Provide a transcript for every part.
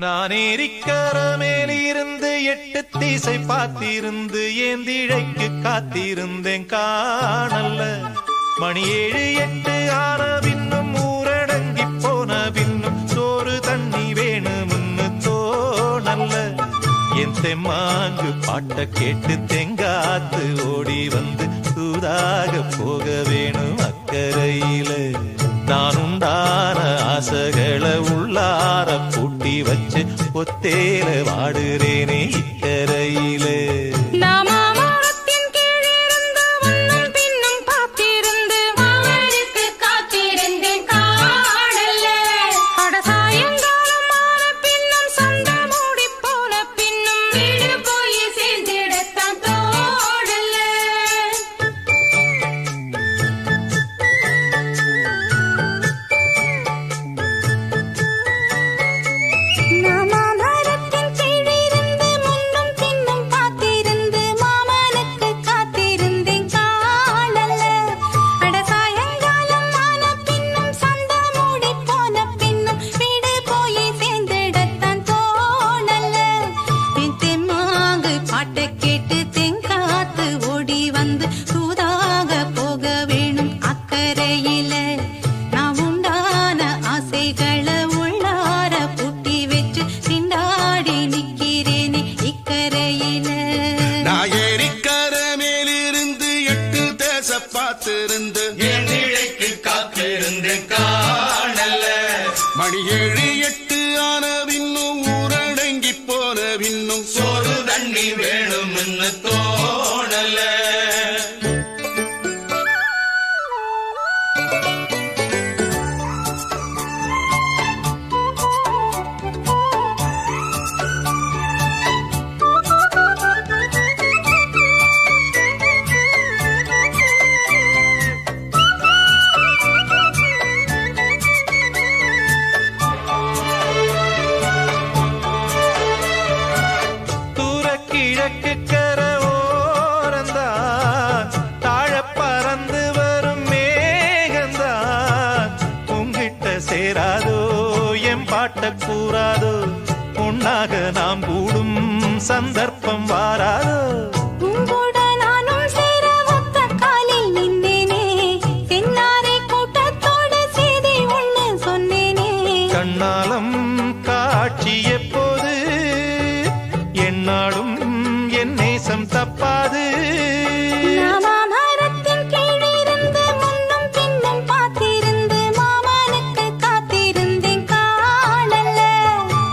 நான் ஏரிக்கர மேலிருந்து 8 திசை பார்த்திருந்து ஏந்திழைக்கு காத்திருந்தேன் காணல்ல. மணி 7 8 ஆன பின்னும் ஊரடங்கி போன பின்னும் சோறு தண்ணி வேணும்னு தோணல்ல. என் தெம்மாங்கு பாட்ட கேட்டு தெங்காத்து ஓடி வந்து தூதாக போக வேணும் அக்கறையில. நான் உண்டான ஆசைகளை உள்ளார பூட்டி வச்சு ஒத்தேல வாடுறேனே இக்கரையிலே. பார்த்திருந்து ஏந்திழைக்கு காத்திருந்தேன் காணல்ல. மணி 7 8 ஆன பின்னும் ஊரடங்கி போன பின்னும் சோறு தண்ணி வேணும்னு தோணல. கிழக்கு கர ஓரந்தான் தாழ பறந்து வரும் மேகந்தான் உங்கிட்ட சேராதோ என் பாட்ட கூறாதோ. உன்னாக நாம் கூடும் சந்தர்ப்பம் வாராதோ. கண்ணாலம் காட்சி எப்போது என்னாலும் என் நேசம் தப்பாது.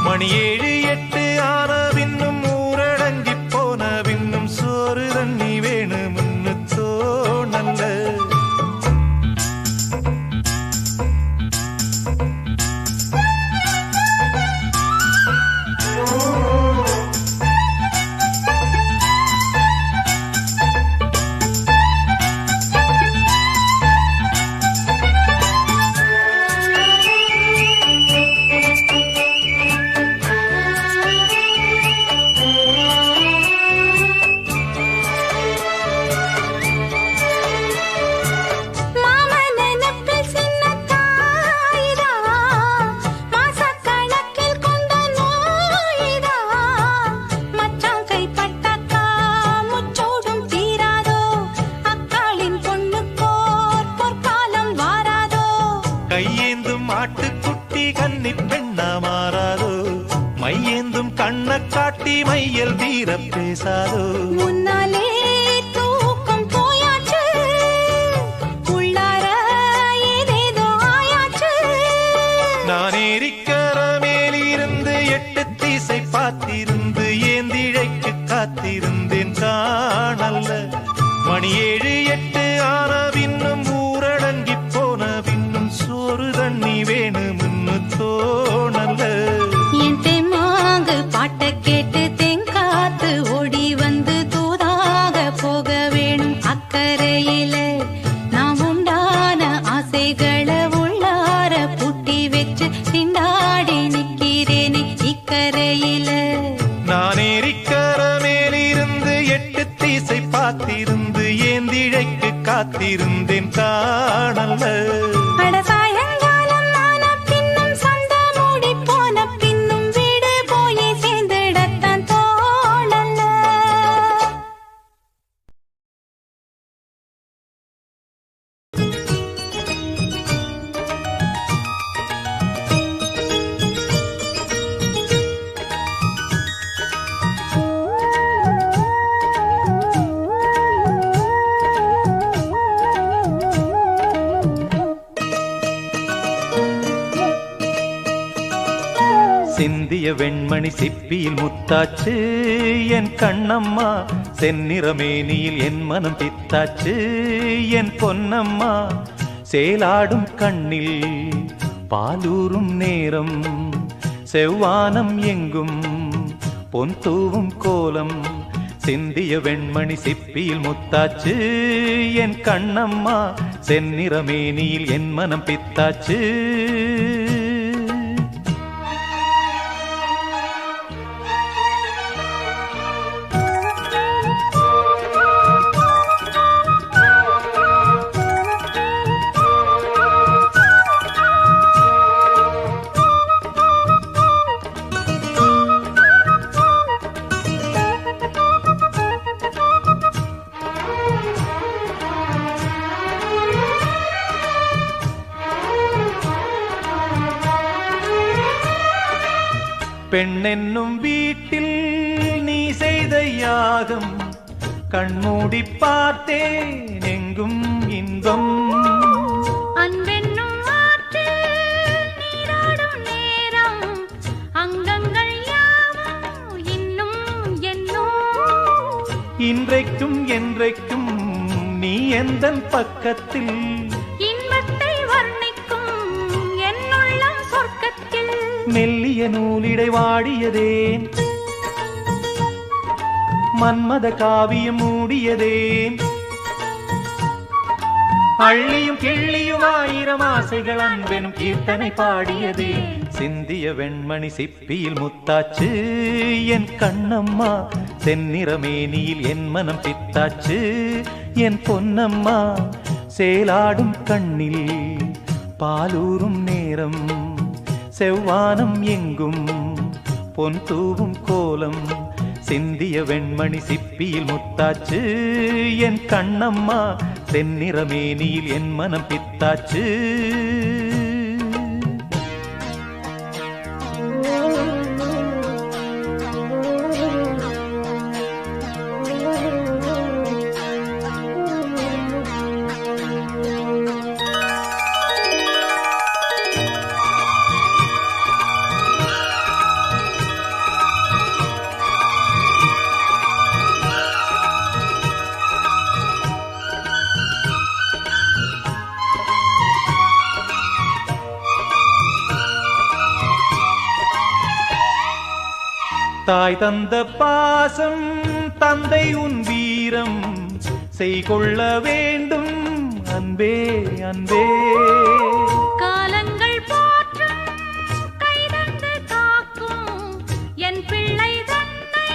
மணி 7 8 ஆன பின்னும் ஊரடங்கி போன பின்னும் சோறு தண்ணி வேணும்னு தோணல்ல. கையேந்தும் ஆட்டுக்குட்டி கன்னி பெண்ணா மாறாதோ. மையேந்தும் கண்ண காட்டி மையல் தீர பேசாதோ. முன்னாலே தூக்கம் போயாச்சு உள்ளார ஏதேதோ ஆயாச்சு. நான் ஏரிக்கர மேலிருந்து 8 திசை பார்த்திருந்து ஏந்திழைக்கு காத்திருந்தேன் காணல்ல. மணி 7 8 ஆன பின்னும் ஊரடங்கி போன பின்னும் சோறு தண்ணி வேணும்னு தோணல்ல. என் தெம்மாங்கு பாட்ட கேட்டு தெங்காத்து ஓடி வந்து தூதாக போக வேணும் அக்கறையில. நாம் உண்டான ஆசைகளை உள்ளார பூட்டி வச்சு திண்டாடி நிக்கிறேனே இக்கரையில. நான் ஏரிக்கர மேலிருந்து 8 திசை பார்த்திருந்து ஏந்திழைக்கு காத்திருந்தேன் காணல்ல. சாயங்காலம் ஆன பின்னும் சந்த மூடி போன பின்னும் வீடு சிந்திய வெண்மணி சிப்பியில் முத்தாச்சு என் கண்ணம்மா, செந்நிறமேனியில் என் மனம் பித்தாச்சு என் பொன்னம்மா. சேலாடும் கண்ணில் பாலூரும் நேரம், செவ்வானம் எங்கும் பொன் தூவும் கோலம். சிந்திய வெண்மணி சிப்பியில் முத்தாச்சு என் கண்ணம்மா, செந்நிறமேனியில் என் மனம் பித்தாச்சு. பெண்ணென்னும் வீட்டில் நீ செய்த யாகம், கண்மூடி பார்த்தேன் எங்கும் இன்பம். அன்பென்னும் ஆற்றில் நீராடும் நேரம், அங்கங்கள் யாவும் இன்னும் என்னும். இன்றைக்கும் என்றைக்கும் நீ எந்தன் பக்கத்தில், இன்பத்தை வர்ணிக்கும் என்னுள்ளம் சொர்க்கத்தில். மெல்லிய நூலிடை வாடியதேன், மன்மத காவியம் மூடியதேன். அள்ளியும் கிள்ளியும் ஆயிரம் ஆசைகள் அன்பெனும் கீர்த்தனை பாடியதே. சிந்திய வெண்மணி சிப்பியில் முத்தாச்சு என் கண்ணம்மா, செந்நிறமேனியில் என் மனம் பித்தாச்சு என் பொன்னம்மா. சேலாடும் கண்ணில் பாலூரும் நேரம், செவ்வானம் எங்கும் பொன் தூவும் கோலம். சிந்திய வெண்மணி சிப்பியில் முத்தாச்சு என் கண்ணம்மா, செந்நிறமேனியில் என் மனம் பித்தாச்சு. தாய் தந்த பாசம் தந்தை உன் வீரம், செய்கொள்ள வேண்டும் அன்பே அன்பே. காலங்கள் போற்றும் கைதந்து காக்கும் என் பிள்ளை தன்னை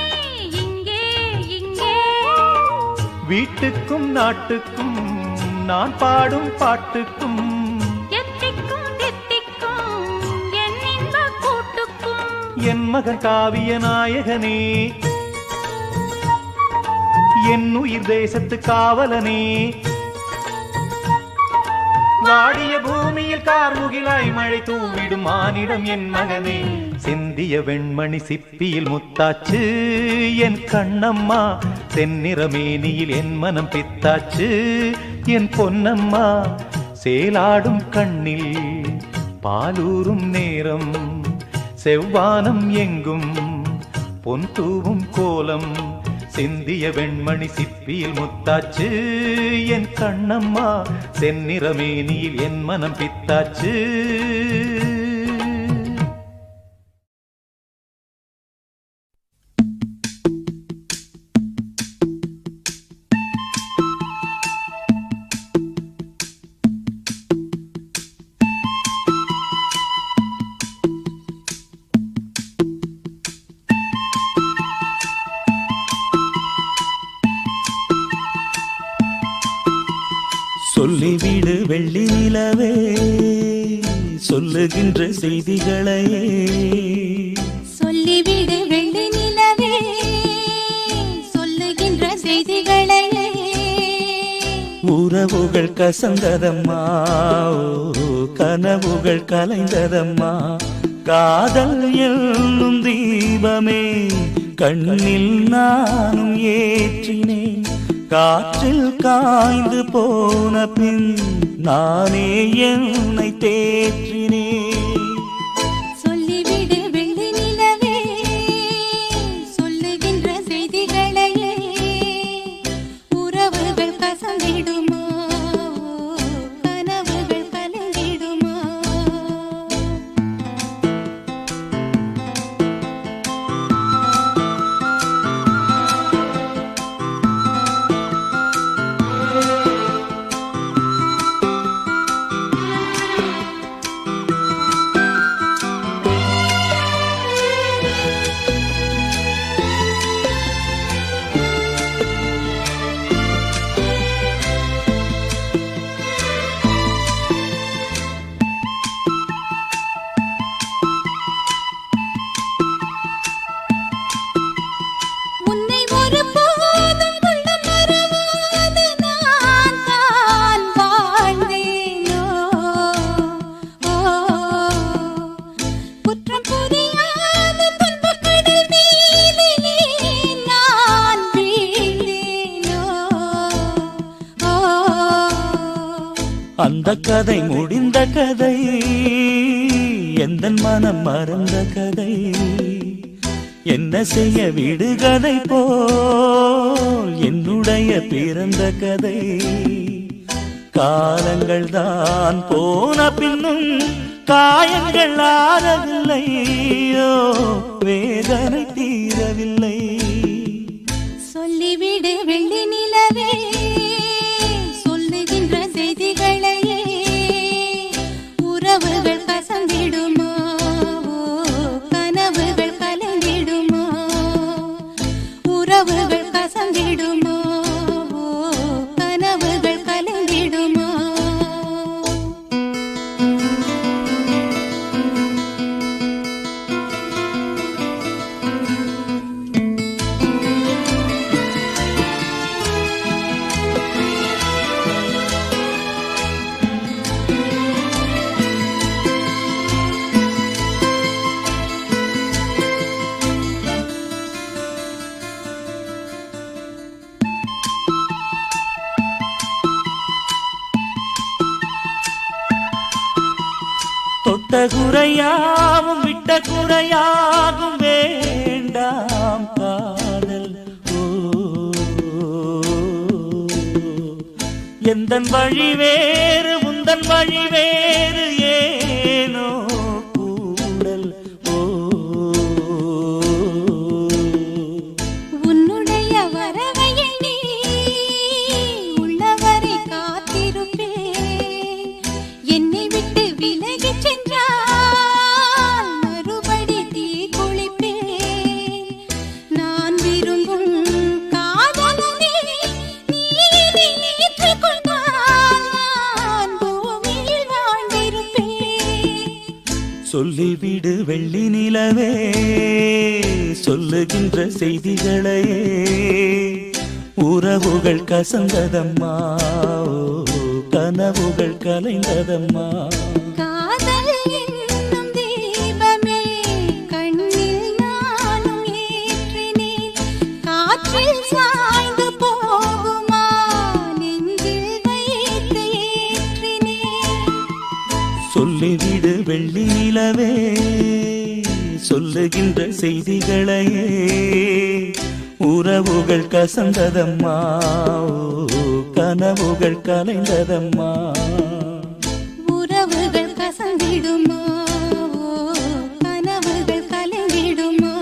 இங்கே இங்கே. வீட்டுக்கும் நாட்டுக்கும் நான் பாடும் பாட்டுக்கும், என் மகன் காவிய நாயகனே, என் உயிர் தேசத்து காவலனே. வாடிய பூமியில் கார்முகிலாய் மழை தூவிடும் மானிடம் என் மகனே. சிந்திய வெண்மணி சிப்பியில் முத்தாச்சு என் கண்ணம்மா, தென்னிறமேனியில் என் மனம் பித்தாச்சு என் பொன்னம்மா. சேலாடும் கண்ணில் பாலூரும் நேரம், செவ்வானம் எங்கும் பொன் தூவும் கோலம். சிந்திய வெண்மணி சிப்பியில் முத்தாச்சு என் கண்ணம்மா, செந்நிறமேனியில் என் மனம் பித்தாச்சு. சொல்லிவிடு வெள்ளி நிலவே, சொல்லுகின்ற செய்திகளையே. சொல்லிவிடு வெள்ளி நிலவே, சொல்லுகின்ற செய்திகளையே. உறவுகள் கசந்ததம்மா, கனவுகள் கலைந்ததம்மா. காதல் என்னும் தீபமே கண்ணில் நானும் ஏற்றினேன். காற்றில் காய்ந்து போன பின் நானே என்னை தேற்றினேன். சொல்லிவிடு வெள்ளி அந்த கதை முடிந்த கதை, எந்தன் மனம் மறந்த கதை. என்ன செய்ய விடுகதை போல் என்னுடைய பிறந்த கதை. காலங்கள் தான் போன பின்னும் காயங்கள் ஆறவில்லையோ, வேதனை தீரவில்லை. சொல்லிவிடு வெள்ளி நிலவே, சொல்லுகின்ற செய்திகளையே. உறவுகள் கசந்திடுமா, கனவுகள் கலந்திடுமா. உறவுகள் கசந்திடுமா, கனவுகள் கலந்திடுமா. தொட்ட குறையாவும் விட்ட குறையாகும் வேண்டாம் காதல். ஓ, எந்தன் வழி வேறு உந்தன் வழி வேறு, ஏனோ கூடல். ஓ, உன்னுடைய வரவை எண்ணி உள்ளவரை காத்திருப்பேன். என்னை விட்டு விலகிச் சென்றால் மறுபடி தீ குளிப்பேன். நான் விரும்பும் காதலனை நீ ஏற்றுக் கொண்டால் நான் பூமியில் வாழ்ந்திருப்பேன். சொல்லிவிடு வெள்ளி நிலவே, சொல்லுகின்ற செய்திகளையே. உறவுகள் கசந்ததம்மா, கனவுகள் கலைந்ததம்மா. காதல் என்னும் தீபமே கண்ணில் நானும் ஏற்றினேன். காற்றில் சாய்ந்து போகுமா, நெஞ்சில் வைத்து ஏற்றினேன். சொல்லிவிடு வெள்ளி நிலவே, சொல்லுகின்ற செய்திகளையே. உறவுகள் கசந்ததம்மா, கனவுகள் கலைந்ததம்மா. உறவுகள் கசந்திடுமா, கனவுகள் கலங்கிடுமா.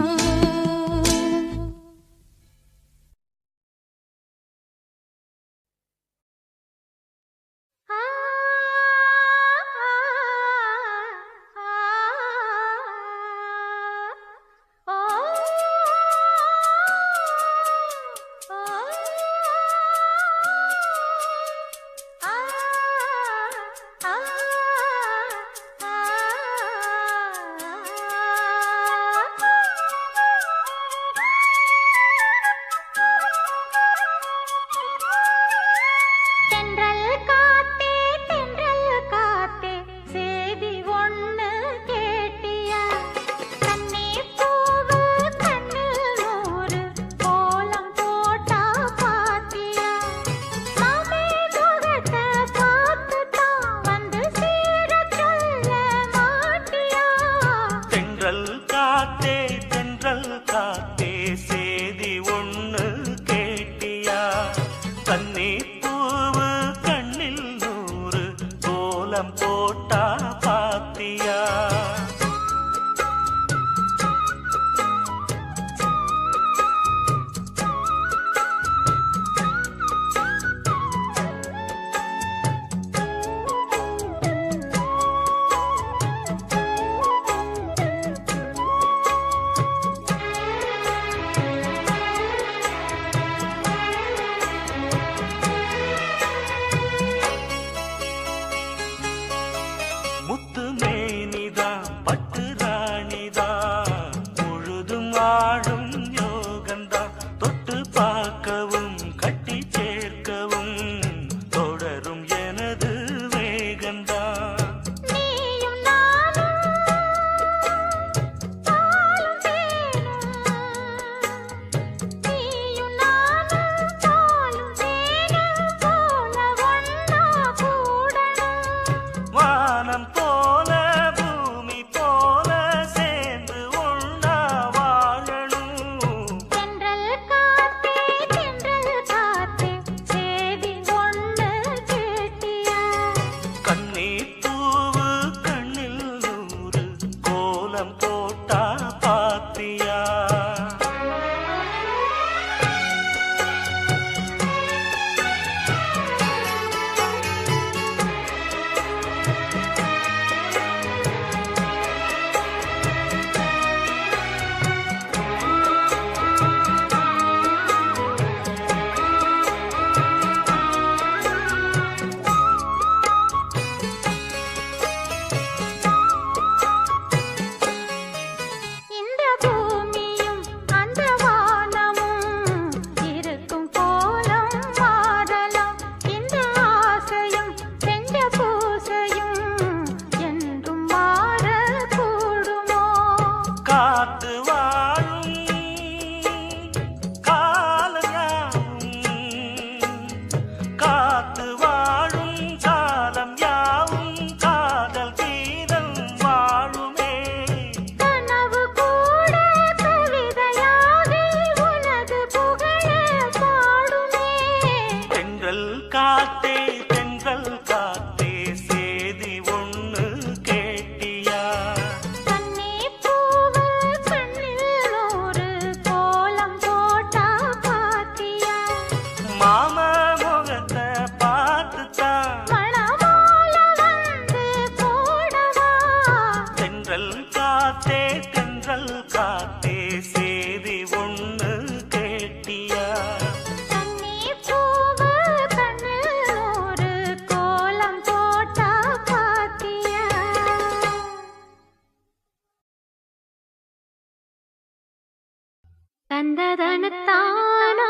தந்ததனத்தானா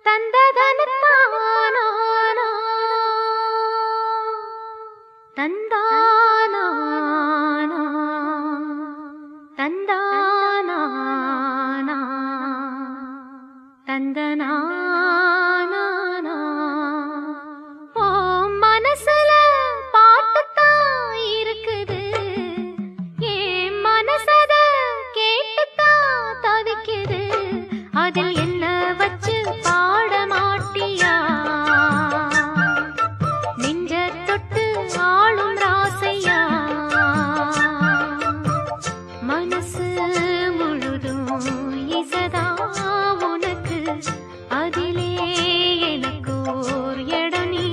தந்ததனத்தானா தந்தானா தந்தானா தந்தனா ஓ மனசுல பாட்டுத்தான் இருக்குது ஏன் மனசத கேட்டுத்தான் தவிக்குது அதில் என்ன வச்சு பாட மாட்டியா நெஞ்ச தொட்டு ஆளும் ராசையா மனசு முழுதும் இசதா உனக்கு அதிலே எனக்கு ஓர் இடம் நீ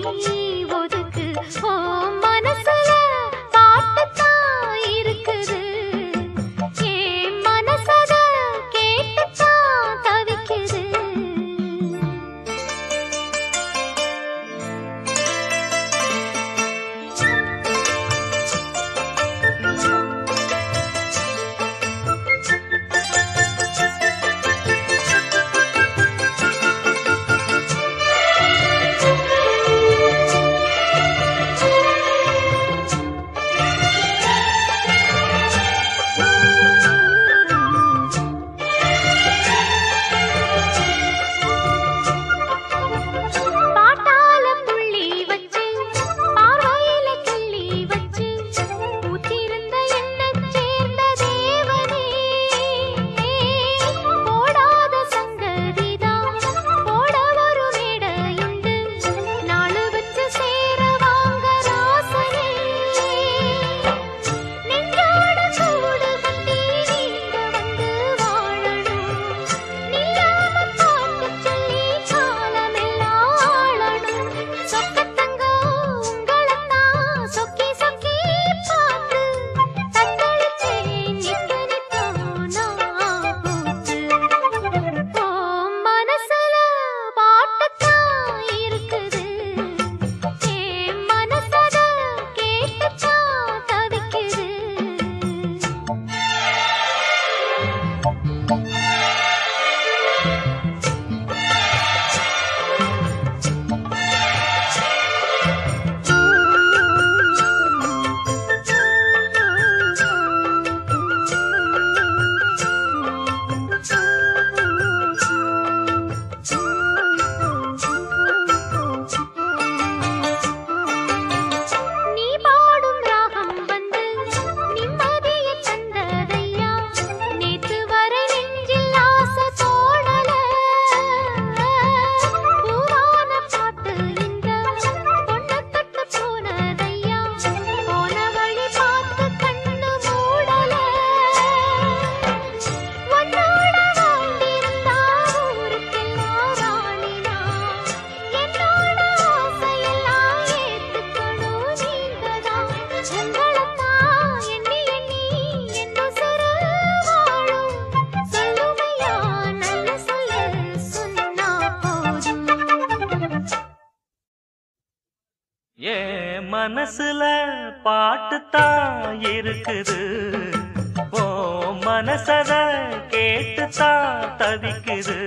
ஒதுக்கு ஓ மனசுல பாட்டுத்தான் இருக்குது ஏன் மனசத கேட்டுத்தான் தவிக்குது பாட்டால புள்ளி வச்சு பார்வையில கிள்ளி வச்சு ஊத்திருந்த எண்ணச் சேர்ந்த தேவனே போடாத சங்கதிதான் போட ஒரு மேடையுண்டு நாளு வச்சு சேர வாங்க ராசனே நெஞ்சோட கூடு கட்டி நீங்க வந்து வாழணும் நில்லாம பாட்டு சொல்லி காலமெல்லாம் ஆளணும் சொக்கத்தங்க உங்களத்தான் சொக்கி சொக்கி பார்த்து தத்தளிச்சே நித்து நித்தானா போச்சு ஓ மனசுல பாட்டுத்தான் இருக்குது ஏன் மனசத கேட்டுத்தான் தவிக்குது நீ பாடும் ராகம் வந்து நிம்மதிய தந்ததையா நேத்து வரை நெஞ்சில் ஆசை தோணல பூவான பாட்டு இந்த பொண்ணு தொட்டு போனதையா போன வழி பார்த்து கண்ணு மூடல உன்னோட வாழ்ந்திருந்தா ஊருக்கெல்லாம் ராணினா என்னோட ஆசையெல்லாம் ஏத்துக்கணும் நீங்கதான் உங்களத்தான் எண்ணி எண்ணி என்னும் சுரு வாழும் சொல்லுமையா நல்ல சொல்ல சொன்னா போதும் ஏ மனசுல பாட்டுத்தான் இருக்குது ஓ மனசத கேட்டுத்தான் தவிக்குது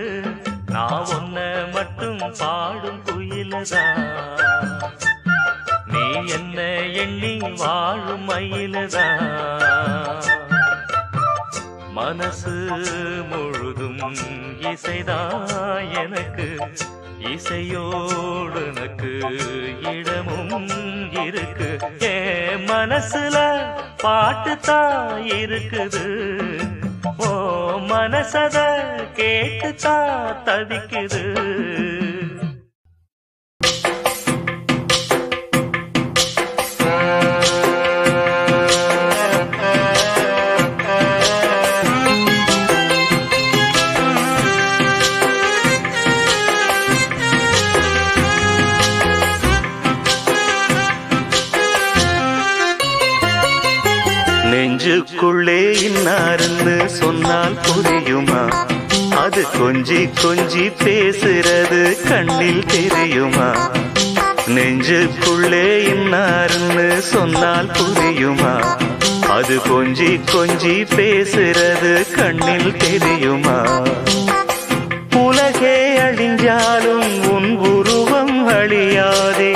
நான் ஒன்ன மட்டும் பாடும் குயிலதான் நீ என்ன எண்ணி வாழும் மயிலதான் மனசு முழுதும் இசைதான் எனக்கு இசையோடு எனக்கு இடமும் இருக்கு ஏன் மனசுல பாட்டுத்தான் இருக்குது ஓ மனசத கேட்டுத்தான் தவிக்குது நெஞ்சுக்குள்ளே இன்னாருன்னு சொன்னால் புரியுமா அது கொஞ்சி கொஞ்சி பேசுறது கண்ணில் தெரியுமா நெஞ்சுக்குள்ளே இன்னாருன்னு சொன்னால் புரியுமா அது கொஞ்சி கொஞ்சி பேசுறது கண்ணில் தெரியுமா? உலகே அழிஞ்சாலும் உன் உருவம் அழியாதே,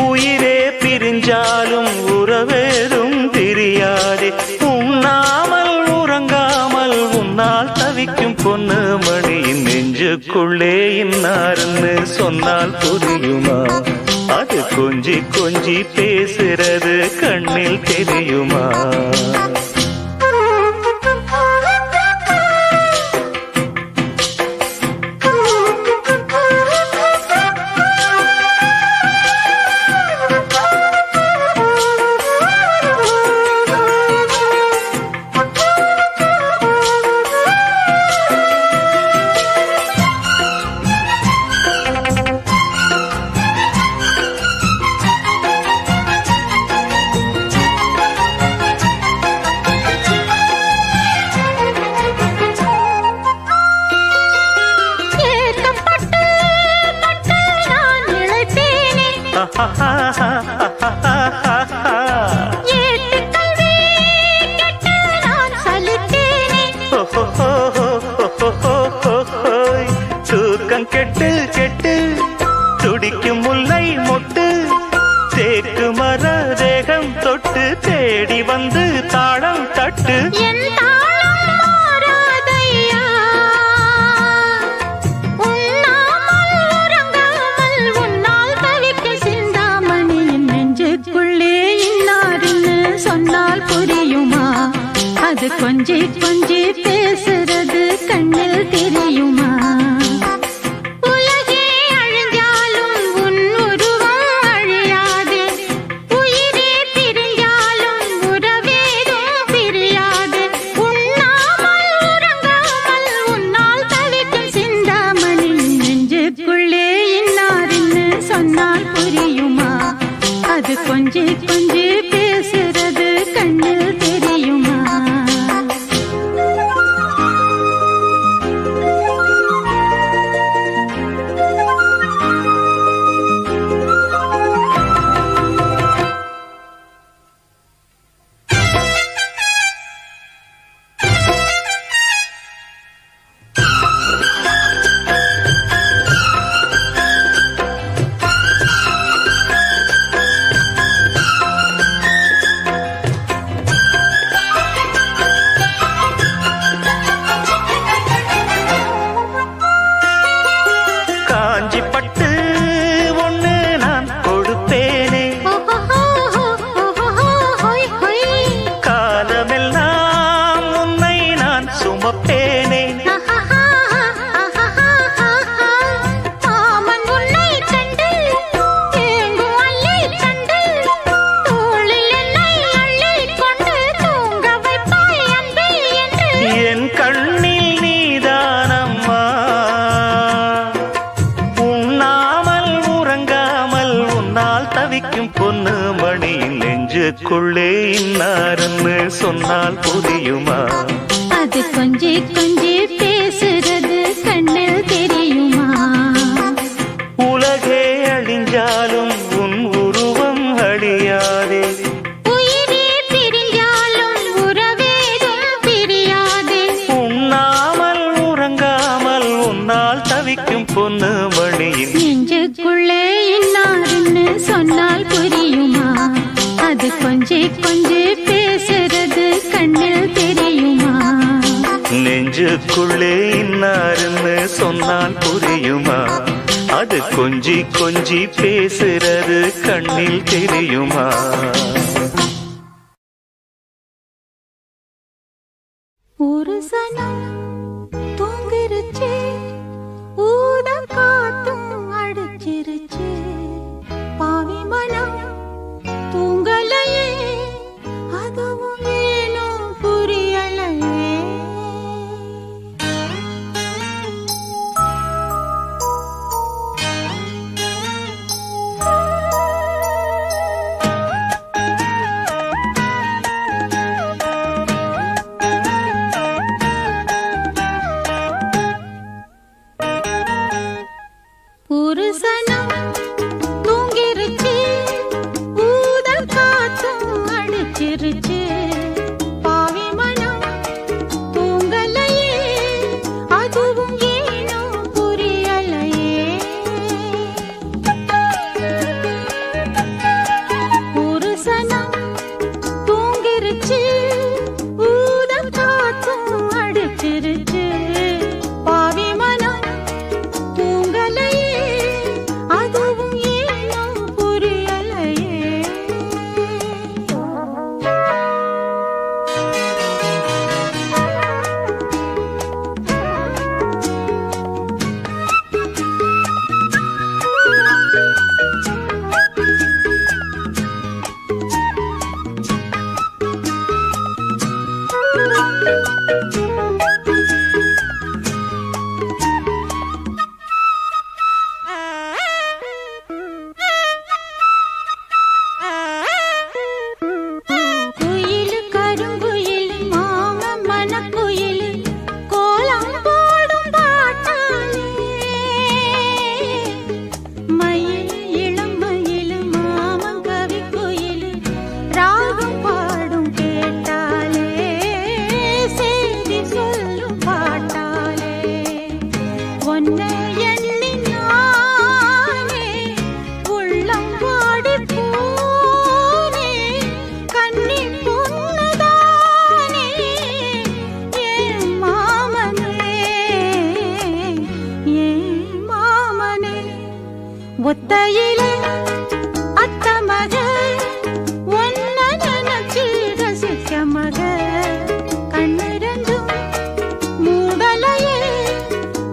உயிரே பிரிஞ்சாலும் உறவேதும் பிரியாதே. உண்ணாமல் உறங்காமல் உன்னால் தவிக்கும் பொண்ணு மணியின் நெஞ்சுக்குள்ளே இன்னார்னு சொன்னால் புரியுமா? அது கொஞ்சி கொஞ்சி பேசுறது கண்ணில் தெரியுமா? தூக்கம் கெட்டு கெட்டு துடிக்கும் முல்லை மொட்டு, தேக்கு மர தேகம் தொட்டு தேடி வந்து தாளம் தட்டு. அது கொஞ்சி கொஞ்சி பேசுறது கண்ணில் தெரியுமா? உலகே அழிஞ்சாலும் உன் உருவம் அழியாதே, உயிரே பிரிஞ்சாலும் உறவேதும் பிரியாதே. உண்ணாமல் உறங்காமல் உன்னால் தவிக்கும் சிந்தாமணி நெஞ்சுக்குள்ளே இன்னார்னு சொன்னால் புரியுமா? அது கொஞ்சி கொஞ்சி பேசுறது கண்ணில் தெரியுமா? பொண்ணு மணியின் நெஞ்சுக்குள்ளே இன்னார்னு சொன்னால் புரியுமா? அது கொஞ்சி கொஞ்சி பேசுறது கண்ணில் தெரியுமா? உலகே அழிஞ்சாலும் உன் உருவம் அழியாதே, உயிரே பிரிஞ்சாலும் உறவேதும் பிரியாதே. உண்ணாமல் உறங்காமல் உன்னால் தவிக்கும் பொண்ணு மணியின் நெஞ்சுக்குள்ளே இன்னார்னு சொன்னால் புரியுமா? அது கொஞ்சி கொஞ்சி பேசுறது கண்ணில் தெரியுமா? நெஞ்சுக்குள்ளே இன்னார்னு சொன்னால் புரியுமா? அது கொஞ்சி கொஞ்சி பேசுறது கண்ணில் தெரியுமா? ஒரு சனம் தூங்கிருச்சு, ஊத காத்தும் அடிச்சிருச்சு, பாவி மனம் தூங்கலையே, அதுவும் ஏனோ புரியலையே. ஒரு சனம் தூங்கிருச்சு, வீட்டிலே அத்த மக ஒன்ன நினைச்சு ரசிச்ச மக கண்ணிரண்டும் மூடலையே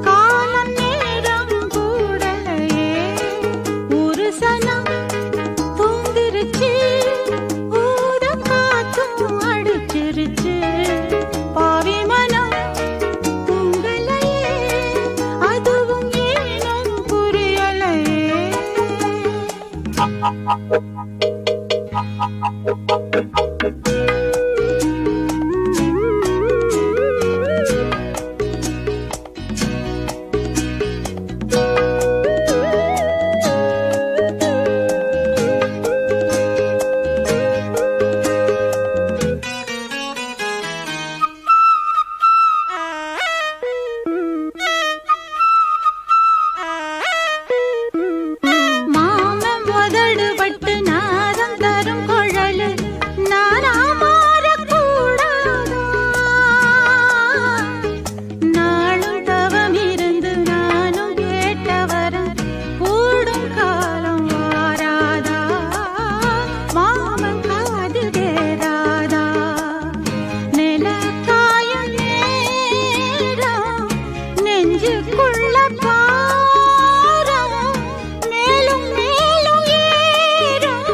காலம் நேரம் கூடலையே ஒரு சனம் தூங்கிருச்சு ஊத காத்தும் அடிச்சிருச்சு பாவி மனம் தூங்கலையே அதுவும் ஏனும் புரியலையே மாமன் உதடு பட்டு நாதம் தரும் குழலு நானா மாறக்கூடாதா நாளும் தவம் இருந்து நானும் கேட்டவரம் கூடும் காலம் வாராதா மாமன் காது தேராதா நிலக்காயும் நேரம் நெஞ்சுக்குள்ள பாரம் மேலும் மேலும் ஏறும்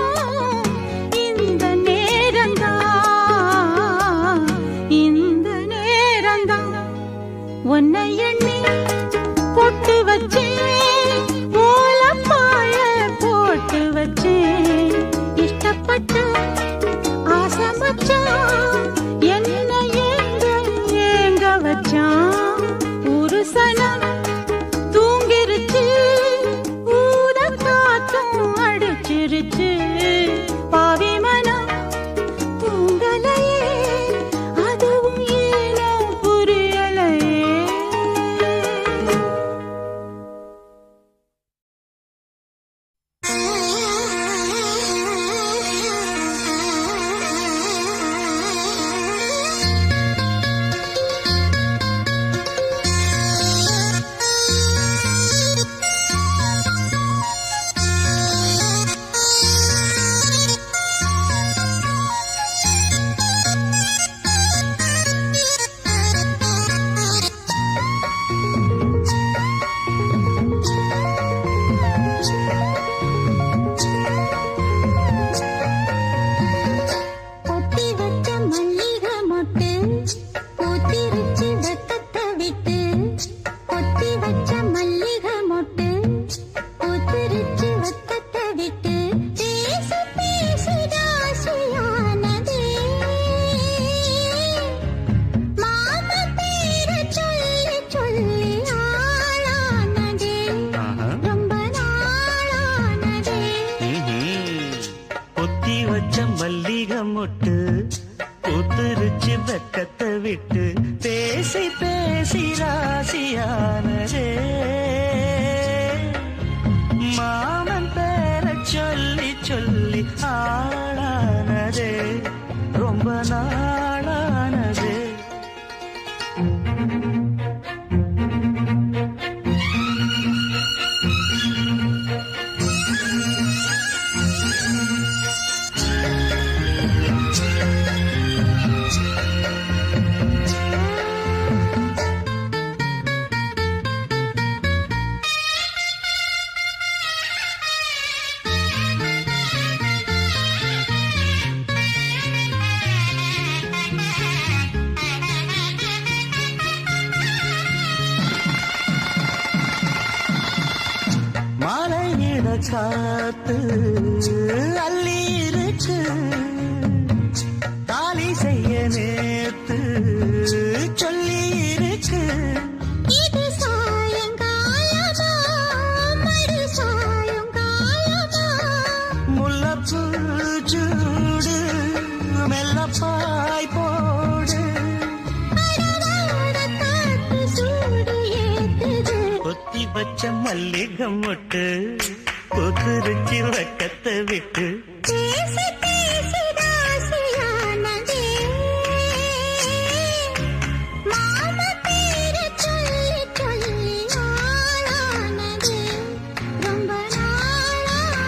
இந்த நேரம்தான் உன்னை எண்ணி பொட்டு வச்சேன் ஓலப்பாய போட்டு வச்சேன் இஷ்டப்பட்டு ஆசை வச்சான் என்ன ஏங்க வச்சான் ஒரு சனம் தூங்கிருச்சு ஊத காத்தும் அடிச்சிருச்சு பாவி மனம் தூங்கலையே அதுவும் ஏனோ புரியலையே பொத்தி வச்ச மல்லிகை மொட்டு பூத்திருச்சு வெக்கத்தை விட்டு பொத்தி வச்ச மல்லிகை மொட்டு பூத்திருச்சு வெக்கத்தை விட்டு பேசி பேசி ராசியானதே மாமா பேரை சொல்லி சொல்லி ஆளானதே ரொம்ப நாளானதே பொத்தி வச்ச மல்லிகை மொட்டு பூத்திருச்சு வெக்கத்தை விட்டு பேசி பேசி ராசியானதே மாமன் பேரை சொல்லி சொல்லி ஆளானதே ரொம்ப நாளானதே மாலையிட காத்து அள்ளி இருக்கு தாலி செய்ய நேத்து சொல்லி இருக்கு இது சாயங்காலமா மறு சாயங்காலமா முல்லப்பூ சூடு மெல்லப்பாய் போடு அடவாட காத்து சூடு ஏத்துது கொத்தி வச்ச மல்லிகை மொட்டு கொத்துருச்சி வக்கத்தை விட்டு பேசி பேசி ராசியானதே மாமா பேரை சொல்லி சொல்லி ஆளானதே ரொம்ப நாளானதே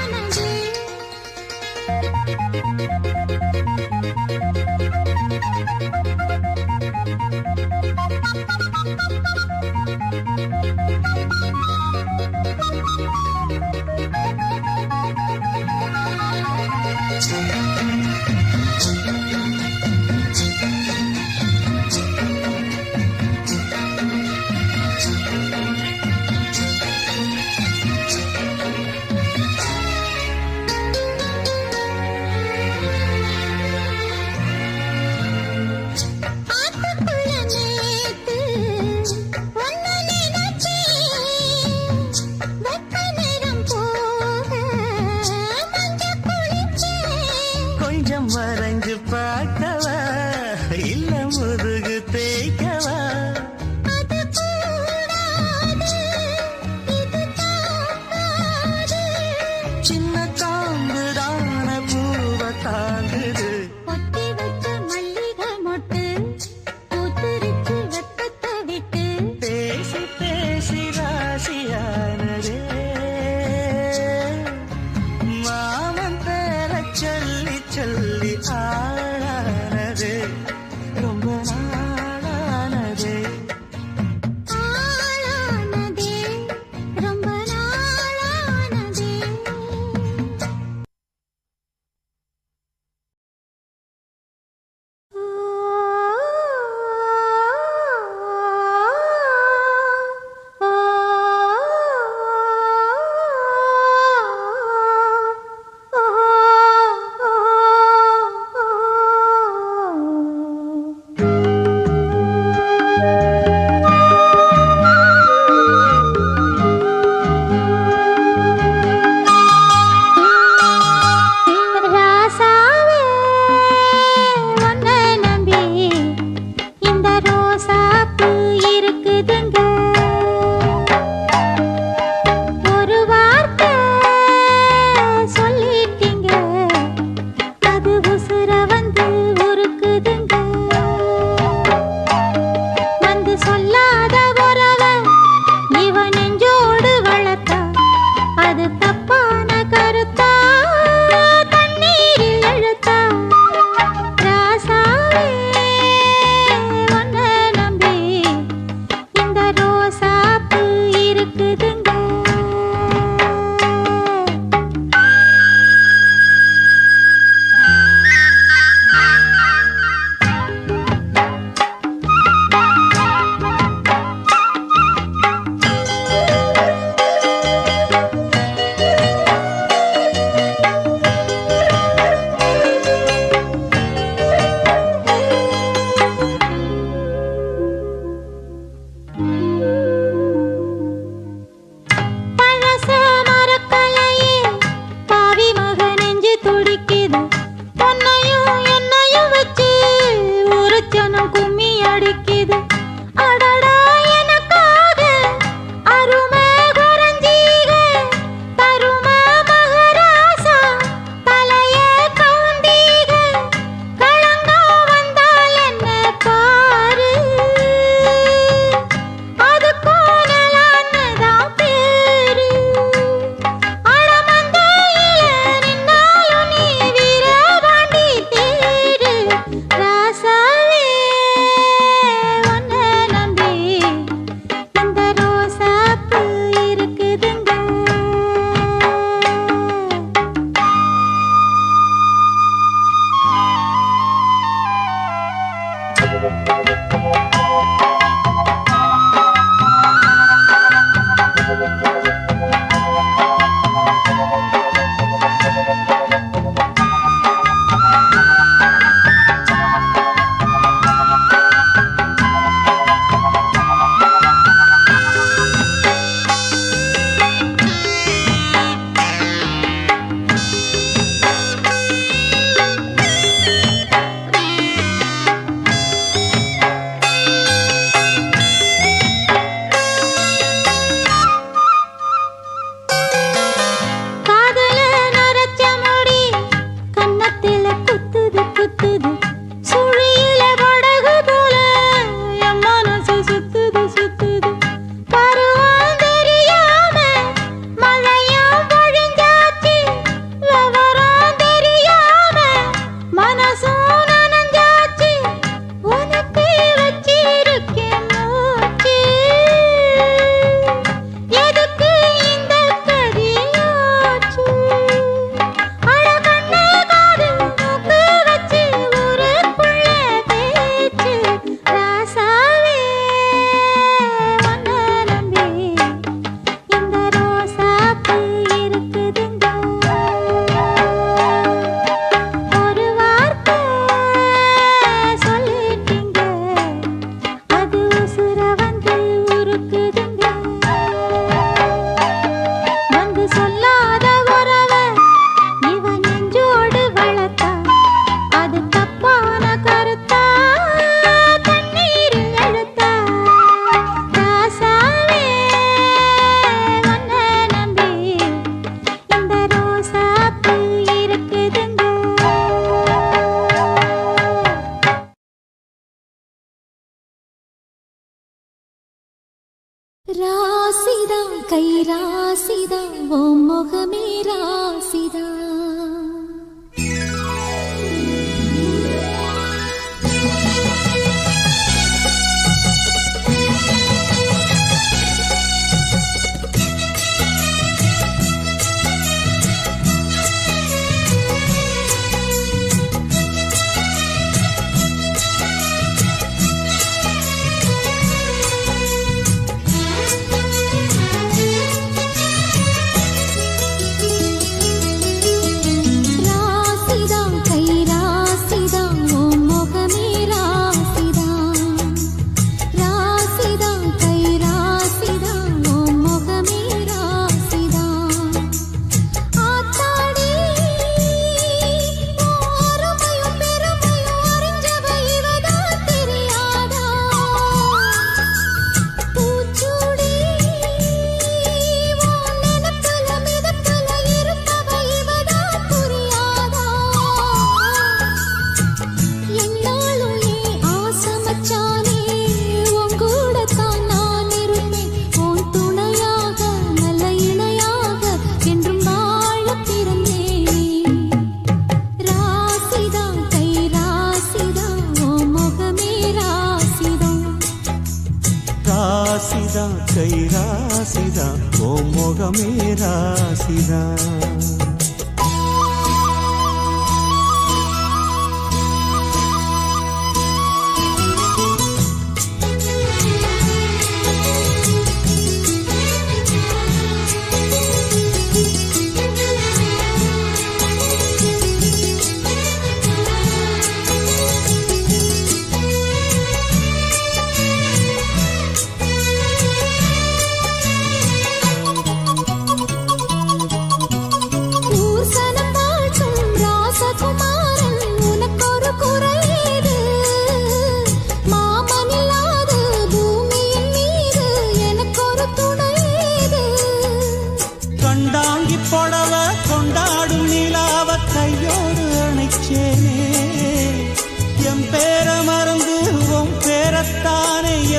ராசிதான் ஓ முகமே ராசிதான்.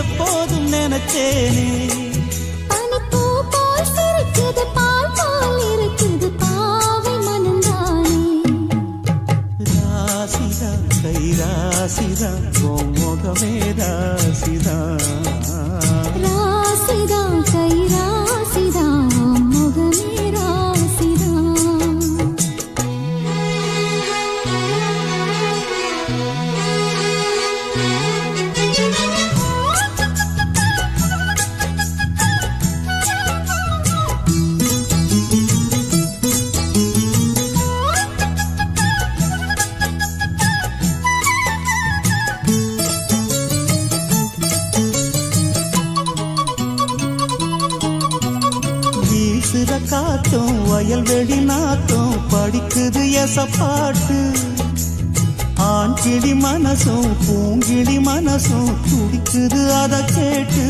எப்போதும் நினைச்சேனே பனிப்பூ போல் சிரிக்குது பால் போல் இருக்குது பாவை மனந்தானே. ராசிதா கை ராசிதா ஓ முகமே ராசிதா. ராசிதா கை ராசிதா முகமே ராசிதா. காத்தும் வயல்வெளி நாத்தும் படிக்குது எசப்பாட்டு. ஆண் கிளி மனசும் பூங்கிளி மனசும் துடிக்குது அத கேட்டு.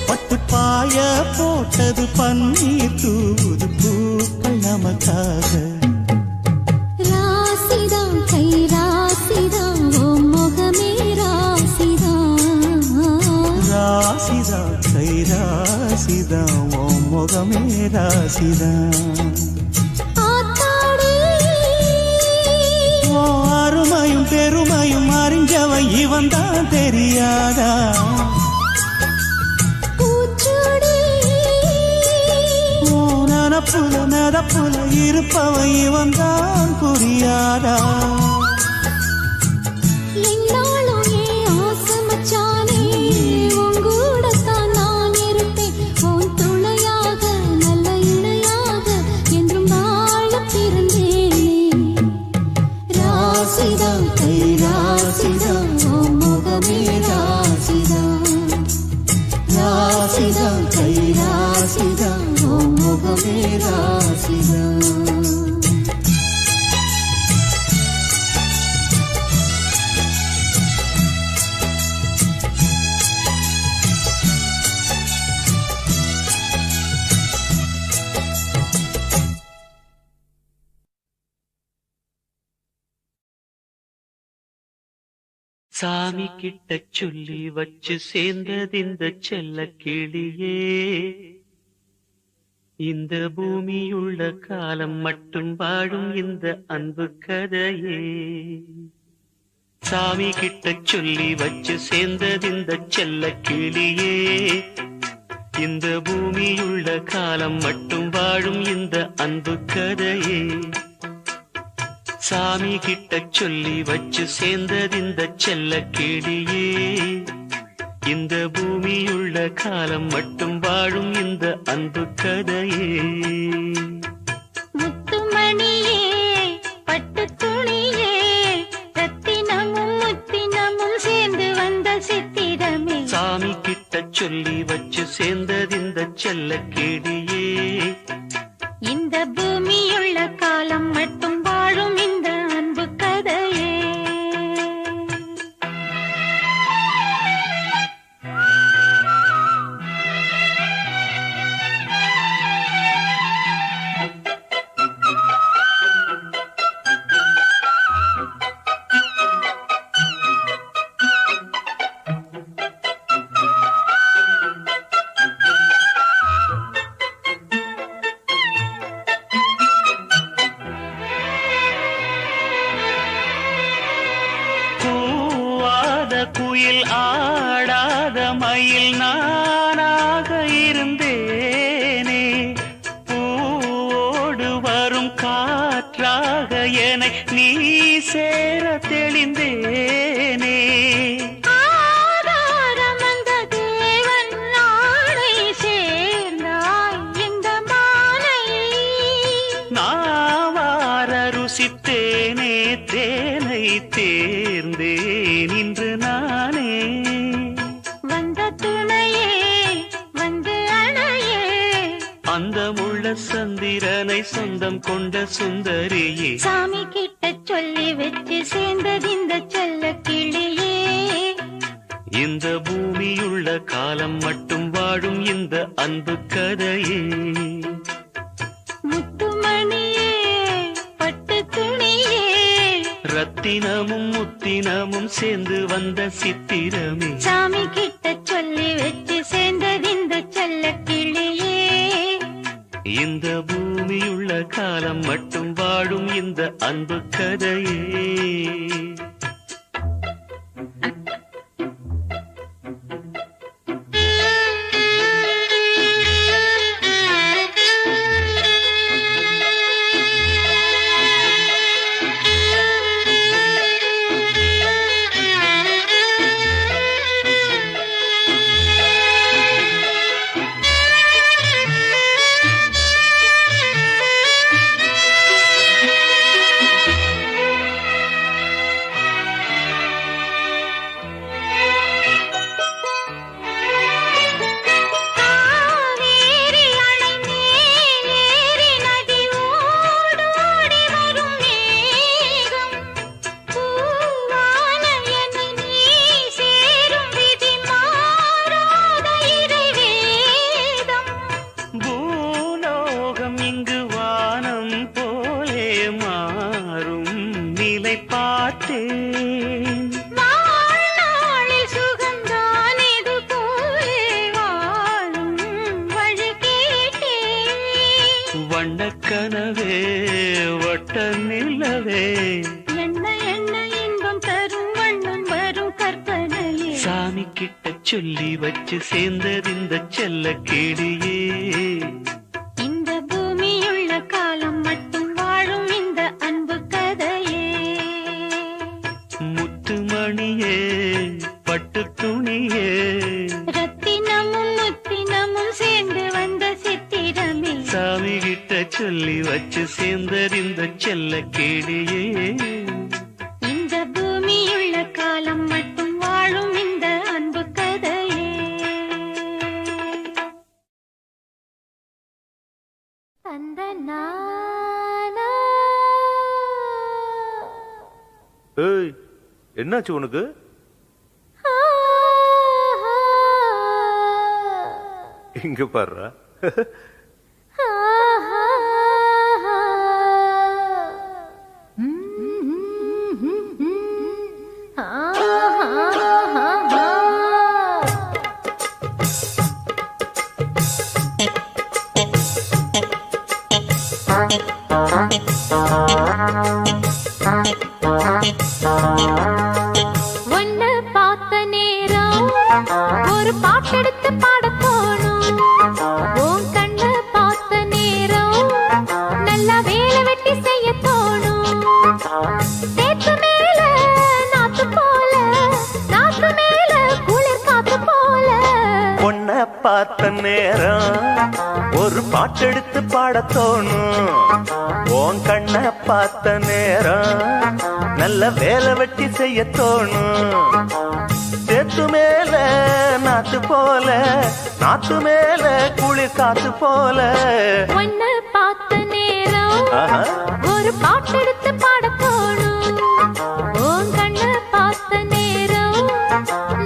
பட்டு பாய போட்டது பன்னீர் தூது பூக்கள் நமக்காக. ராசிதா கை ராசிதா ஓ முகமே ராசிதா. ராசிதா கை ராசிதா ஓ முகமே ராசிதா. ஓ அருமையும் பெருமையும் அறிஞ்சவன் இவன் தான் தெரியாதா. நனப்புல நடப்புல இருப்பவன் இவன் தான் புரியாதா. என்னாலும் ஏன் ஆசை மச்சானே உங்கூடத்தான் நான் இருப்பேன். உன் துணையாக நல்ல இணையாக என்றும் வாழ பிறந்தேனே. ராசிதா கை ராசிதா ஓ முகமே ராசிதா. ராசிதா கை ராசிதா ஓ முகமே ராசிதா. சாமி கிட்ட சொல்லி வச்சு சேர்ந்தது இந்த செல்ல கிளியே. இந்த பூமியுள்ள காலம் மட்டும் வாழும் இந்த அன்பு கதையே. சாமி கிட்ட சொல்லி வச்சு சேர்ந்தது இந்த செல்ல கிளியே. இந்த பூமியுள்ள காலம் மட்டும் வாழும் இந்த அன்பு கதையே. சாமி கிட்ட சொல்லி வச்சு சேர்ந்தது இந்த செல்ல கிளியே. இந்த பூமியுள்ள காலம் மட்டும் வாழும் இந்த அன்பு கதையே. முத்துமணியே பட்டு துணியே ரத்தினமும் முத்தினமும் சேர்ந்து வந்த சித்திரமே. சாமி கிட்ட சொல்லி வச்சு சேர்ந்தது இந்த செல்ல கிளியே. இந்த பூமியுள்ள காலம் மட்டும் வாழும் இந்த அன்பு கதையே. குயில் ஆடாத மயில் நானாக இருந்தேனே பூவோடு வரும் காற்றாக என நீ சேர தெளிந்தேனே ஆதாரம் அந்த தேவன் நாளை சேர்ந்தாய் இந்த மாலை நாவார ருசித்தேனே தேனை தேர்ந்தேன் இன்று நானே வந்த துணையே வந்து அணையே அந்த முள்ள சந்திரனை சொந்தம் கொண்ட சுந்தரியே சாமி கிட்ட சொல்லி வச்சு சேர்ந்தது இந்த செல்ல கிளியே இந்த பூமியுள்ள காலம் மட்டும் வாழும் இந்த அன்பு கதையே முத்துமணியே பட்டு துணியே ரத்தினமும் முத்தினமும் சேர்ந்து வந்த சித்திரமே சாமி கிட்ட சொல்லி வச்சு சேர்ந்தது இந்த செல்ல கிளியே இந்த பூமியுள்ள காலம் மட்டும் வாழும் இந்த அன்பு கதையே காவேரி அணை மேல் ஏறி நதி ஓடோடி வரும் மேகம் பூவான என்னை நீ சேரும் விதி மாறாத இறைவேதம் பூலோகம் இங்கு வானம் போலே மாறும் நிலை பார்த்தேன் வாழ்நாளில் சுகந்தான் இது போலே வாழும் வழி கேட்டேன் வண்ணக்கனவே வட்ட நிலவே என்ன என்ன இன்பம் தரும் வண்ணம் வரும் கற்பனையே சாமி கிட்ட சொல்லி வச்சு சேர்ந்தது இந்த செல்ல கிளியே இந்த பூமியுள்ள காலம் மட்டும் வாழும் இந்த அன்பு கதையே முத்துமணியே பட்டு துணியே ரத்தினமும் முத்தினமும் சேர்ந்து வந்த சித்திரமே சாமி கிட்ட சொல்லி வச்சு சேர்ந்தது இந்த செல்ல கிளியே இந்த பூமியுள்ள காலம் மட்டும் வாழும் இந்த அன்பு கதையே அந்த நானா ஏய் என்னாச்சு உனக்கு? இங்க பாருடா. ஒன்னு பார்த்த நேரம் ஒரு பாட்டெடுத்து பாட போனோம் உன் கண்ண பார்த்த நேரம் நல்லா வேலை வெட்டி செய்ய தோணும் தேத்து மேல நாத்து போல நாத்து மேல குளிர் காத்து போல பொண்ண பார்த்த நேரம் ஒரு பாட்டெடுத்து பாட தோணும். உன் கண்ண பார்த்த நேரம் நல்ல வேலை வெட்டி செய்ய தோணும். சேத்து மேல நாத்து போல நாத்து மேல குளிர் காத்து போல ஒன்னு பார்த்த நேரம் ஆஹா. ஒரு பாட்டெடுத்து பாட போனோம் உன் கண்ண பார்த்த நேரம்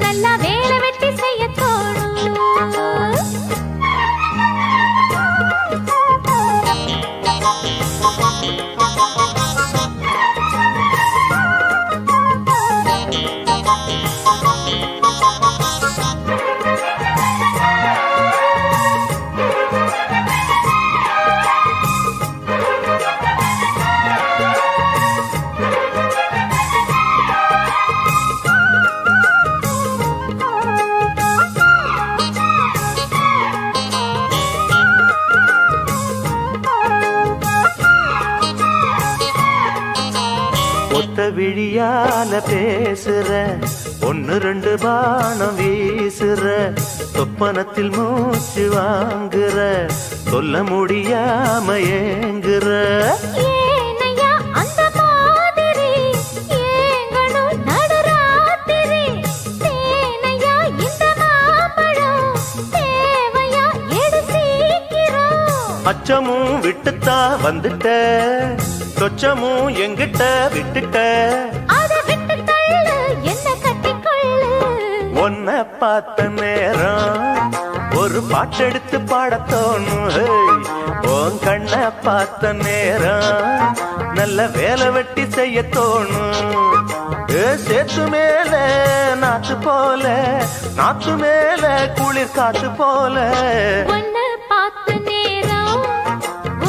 நல்லா வேலை வெட்டி செய்ய தோணும் ஒத்த விழியால பேசுற, ஒன்னு ரெண்டு பானம் வீசுற, சொப்பனத்தில் மூச்சு வாங்குற, சொல்ல முடியாம ஏங்குற. ஏனையா அந்த மாதிரி ஏங்கணும் நடுராத்திரி, தேனையா இந்த மாம்பழம் தேவையா எடு சீக்கிரம். அச்சமும் விட்டுத்தா வந்துட்ட, சொச்சமும் எங்கிட்ட விட்டுட்ட, அதை விட்டு தள்ளு என்ன கட்டிக்கொள்ளு. உன்னை பார்த்த நேரம் ஒரு பாட்டெடுத்து பாடத்தோணும். உன் கண்ணை பார்த்த நேரம் நல்ல வேலை வெட்டி செய்ய தோணும். சேத்து மேல நாத்து போல, நாத்து மேல குளிர் காத்து போல. உன்னை பார்த்த நேரம்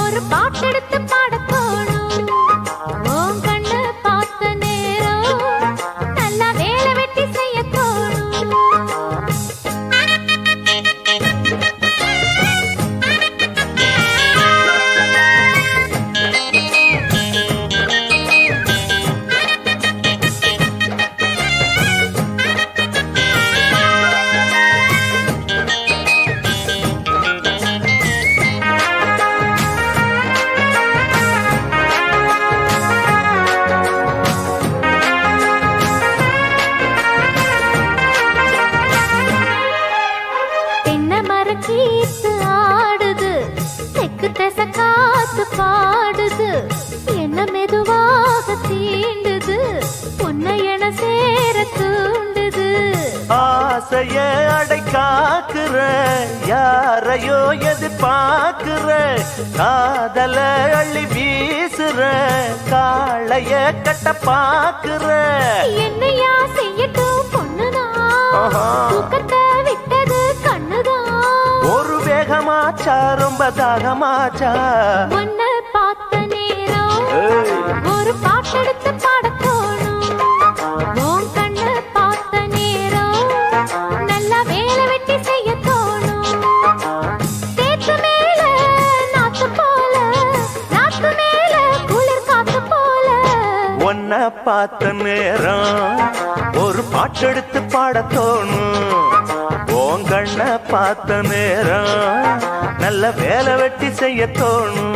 ஒரு பாட்டெடுத்து பாடத் தோணும். உன் கண்ணை பார்த்த நேரம் நல்லா வேலை வெட்டி செய்ய தோணும். தென்னை மரக்கீத்து ஆடுது, தெக்கு திசை காத்து பாடுது, என்ன மெதுவாக தீண்டுது, உன்னை என சேர தூண்டுது. ஆசைய அடை காக்குற, யாரையோ எதிர்பார்க்கிற, காதல அள்ளி வீசுற, காளைய கட்ட பாக்குற. என்னையா செய்யட்டும் பொண்ணுதான், தூக்கத்தை விட்டது கண்ணுதான். ஒரு வேகமாச்சா ரொம்ப தாகமாச்சா, உன்னை பார்த்த நேரம் ஏய், ஒரு பாட்டெடுத்து பாடத் தோணும். உன் கண்ணை பார்த்த நேரம் நல்லா வேலை வெட்டி செய்ய தோணும். சேத்து மேல நாத்து போல, நாத்து மேல குளிர் காத்து போல. உன்னை பார்த்த நேரம் ஒரு பாட்டெடுத்து பாடத் தோணும். உன் கண்ணை பார்த்த நேரம் நல்ல வேலை வெட்டி செய்ய தோணும்.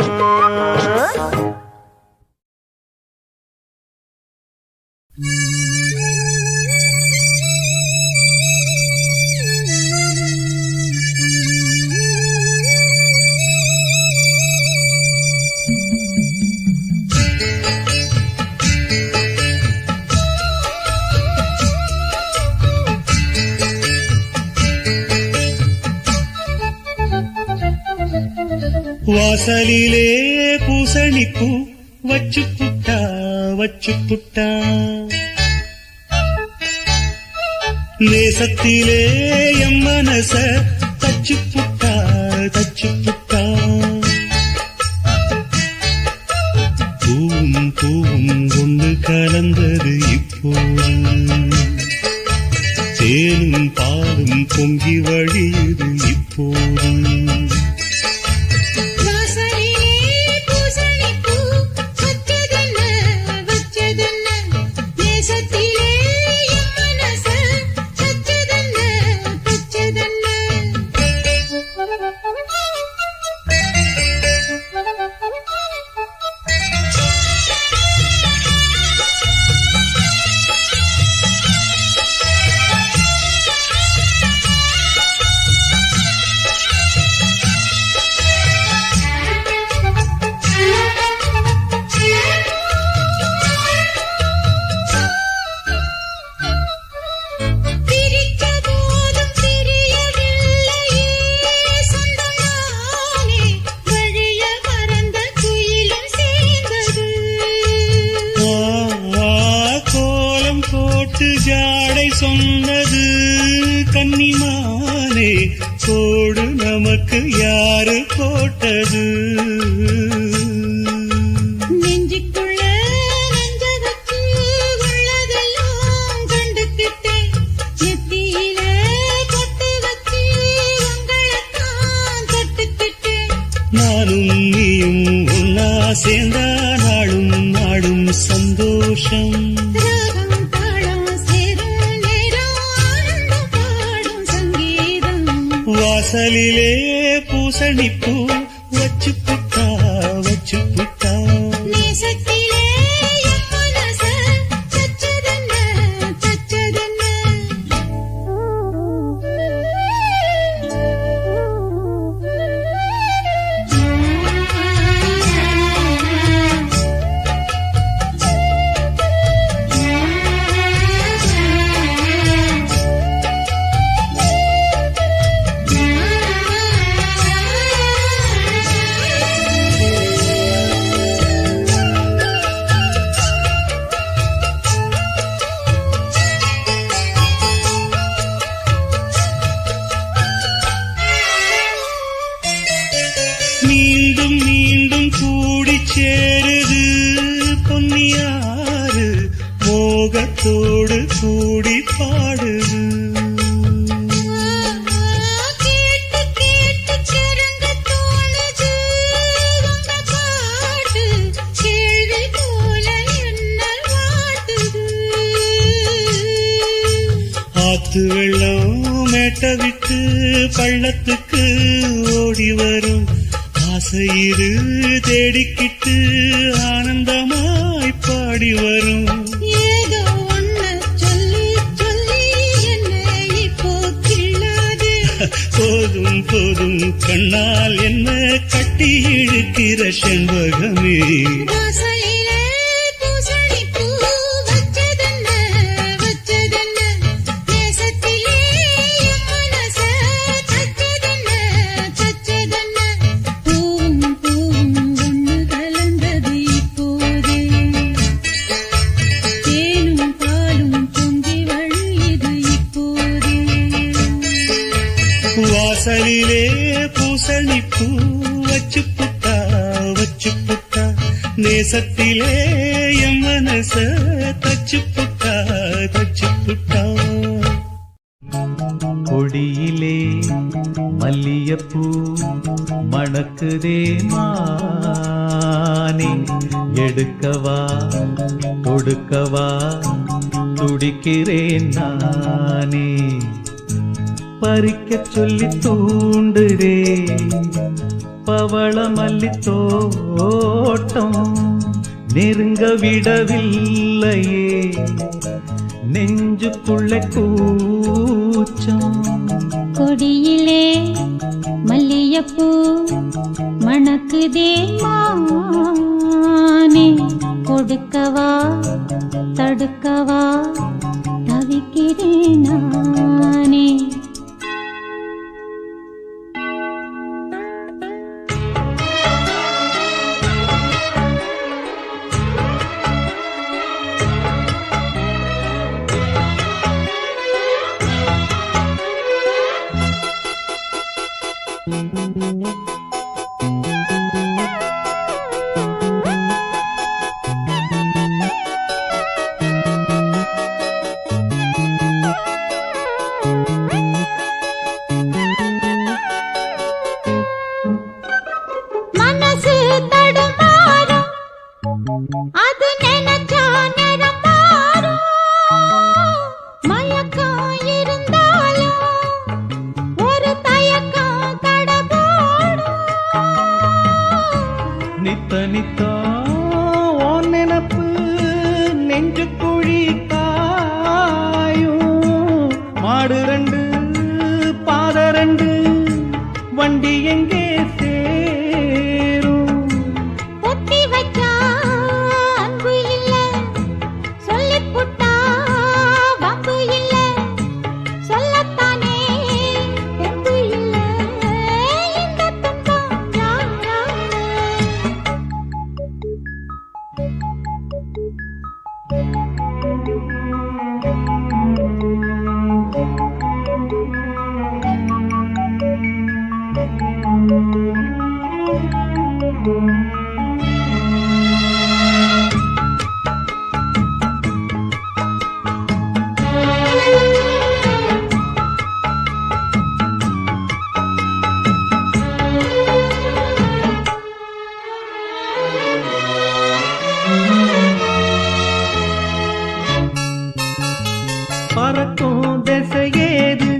வாசலிலே பூசணிப்பூ வச்சு புட்டா வச்சு புட்டா, நேசத்திலே எம் மனச தச்சு புட்டா தச்சு புட்டா. பூவும் பூவும் கொண்டு கலந்தது இப்போது, தேனும் பாலும் பொங்கி வழியுது இப்போது. ஜாடை சொன்னது கன்னிமானே, கோடு நமக்கு யாரு போட்டது? நெஞ்சுக்குள்ள நெஞ்சதற்கு உள்ளதெல்லாம் கண்டுக்கிட்டேன், நெத்தியில பொட்டு வச்சு உங்களைத்தான் தொட்டுக்கிட்டேன். நானும் நீயும் ஒன்னா சேர்ந்தா நாளும் நாடும் சந்தோஷம். விசேஷம். ராகம் தாளம் சேரும் நேரம் ஆனந்தம் பாடும் சங்கீதம். வாசலிலே பூசணிப்பூ வச்சு புட்டா வச்சு புட்டா. நேசத்திலே என் மனச தச்சதென்ன தச்சதென்ன. மீண்டும் மீண்டும் கூடி சேருது பொன்னியாறு மோகத்தோடு கூடி பாடுது. கேட்டு கேட்டு கிறங்க தோணுது உங்க பாட்டு. கேள்வி போல என்ன வாட்டுது. ஆத்து வெள்ளம் மேட்ட விட்டு பள்ளத்துக்கு ஓடி வரும். ஆசையிரு தேடிக்கிட்டு ஆனந்தமாய் பாடி வரும். ஏதோ ஒன்ன சொல்லி சொல்லி என்ன இப்போ கிள்ளாது. போதும் போதும் கண்ணால் என்ன கட்டி இழுக்கிற செண்பகமே. வாசலிலே பூசணிப்பூ வச்சதென்ன வச்சதென்ன. நேசத்திலே என் மனச தச்சதென்ன தச்சதென்ன. பூவும் பூவும் ஒன்று கலந்தது இப்போதே. தேனும் பாலும் பொங்கி வழியுது இப்போதே. வாசலிலே பூசணிப்பூ வச்சு புட்டா வச்சு புட்டா. நேசத்திலே என் மனச தச்சு புட்டா தச்சு புட்டா. கொடியிலே மல்லியப்பூ மணக்குதே மானே. எடுக்கவா கொடுக்கவா துடிக்கிறேன் நானே. பறிக்கச் சொல்லி தூண்டுதே பவள மல்லி தோட்டம். நெருங்க விடவில்லையே நெஞ்சுக்குள்ளே கூச்சம். கொடியிலே மல்லியப்பூ மணக்குதே மானே. கொடுக்கவா தடுக்கவா தவிக்கிறேன் நானே. மனசு தடுமாறும் அது நினைச்சா நேரம் மாறும். மயக்கம் இருந்தாலும் ஒரு தயக்கம் தடபோடும். நித்த நித்தா உன் நினப்பு நெஞ்சு குழி காயும். மாடு ரெண்டு பாத ரெண்டு வண்டி எங்கே சேரும். ஒத்தி வச்சா அன்பு இல்ல சொல்லிப் புட்டா வம்பு இல்ல. சொல்லத்தானே தெம்பு இல்ல இந்த துன்பம் யாரால. பறக்கும் திசையேது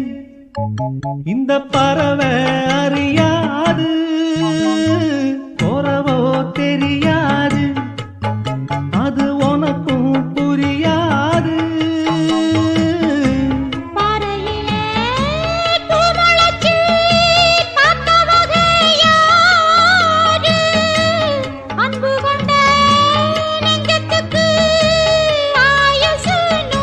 இந்த பறவை அறியாது போறவோ தெரியாது அது உனக்கும் புரியாது பாறையிலே பூமுளைச்சி பார்த்தவகை யாரு? அன்பு கொண்ட நெஞ்சத்துக்கு ஆயுசு 100.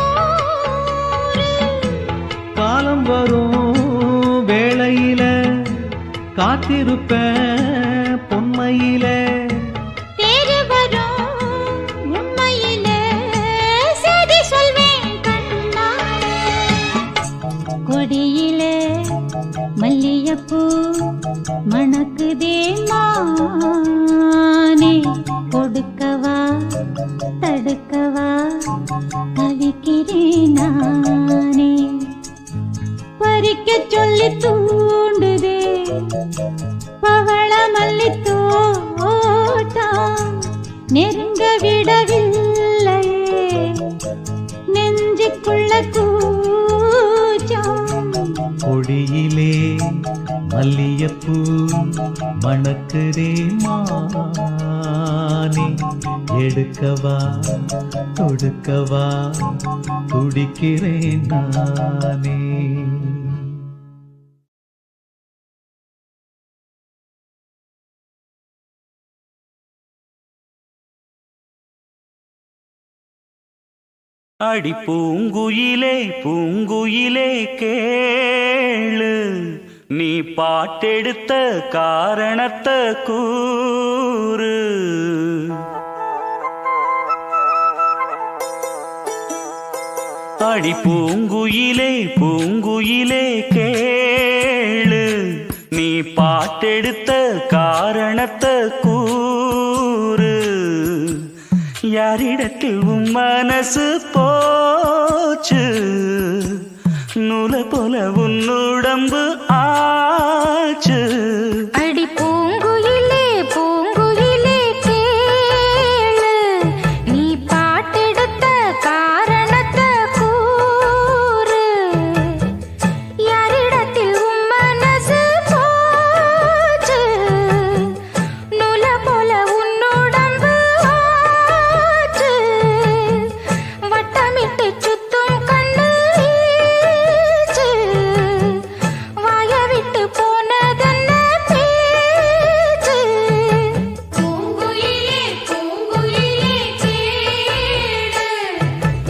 காலம் வரும் வேளையில காத்திருப்பேன் பொன்மையில தேடி வரும் உண்மையிலே செய்தி சொல்வேன் கண்ணாலே. கொடியிலே மல்லியப்பூ மணக்குதே மானே, கொடுக்கவா தடுக்கவா தவிக்கிறேன் நானே. பறிக்க சொல்லி தூண்டுதே பவள மல்லி தோட்டம், நெருங்க விடவில்லையே நெஞ்சுக்குள்ள கூச்சம். கொடியிலே மல்லியப்பூ மணக்குதே மானே, எடுக்கவா தொடுக்கவா துடிக்கிறேன் நானே. அடி பூங்குயிலே பூங்குயிலே கேளு, நீ பாட்டெடுத்த காரணத்தை கூறு. அடி பூங்குயிலே பூங்குயிலே கேளு, நீ பாட்டெடுத்த காரணத்தை கூறு. யாரிடத்தில் உன் மனசு போச்சு, நூலை போல உன் உடம்பு ஆச்சு. அடி பூங்குயிலே பூங்குயிலே கேளு, நீ பாட்டெடுத்த காரணத்தை கூறு. யாரிடத்தில் உன் மனசு போச்சு, நூலை போல உன் உடம்பு ஆச்சு. வட்டமிட்டு சுத்தும் கண்ணு வீச்சு, வாய விட்டு போனதென்ன பேச்சு. பூங்குயிலே பூங்குயிலே கேளு,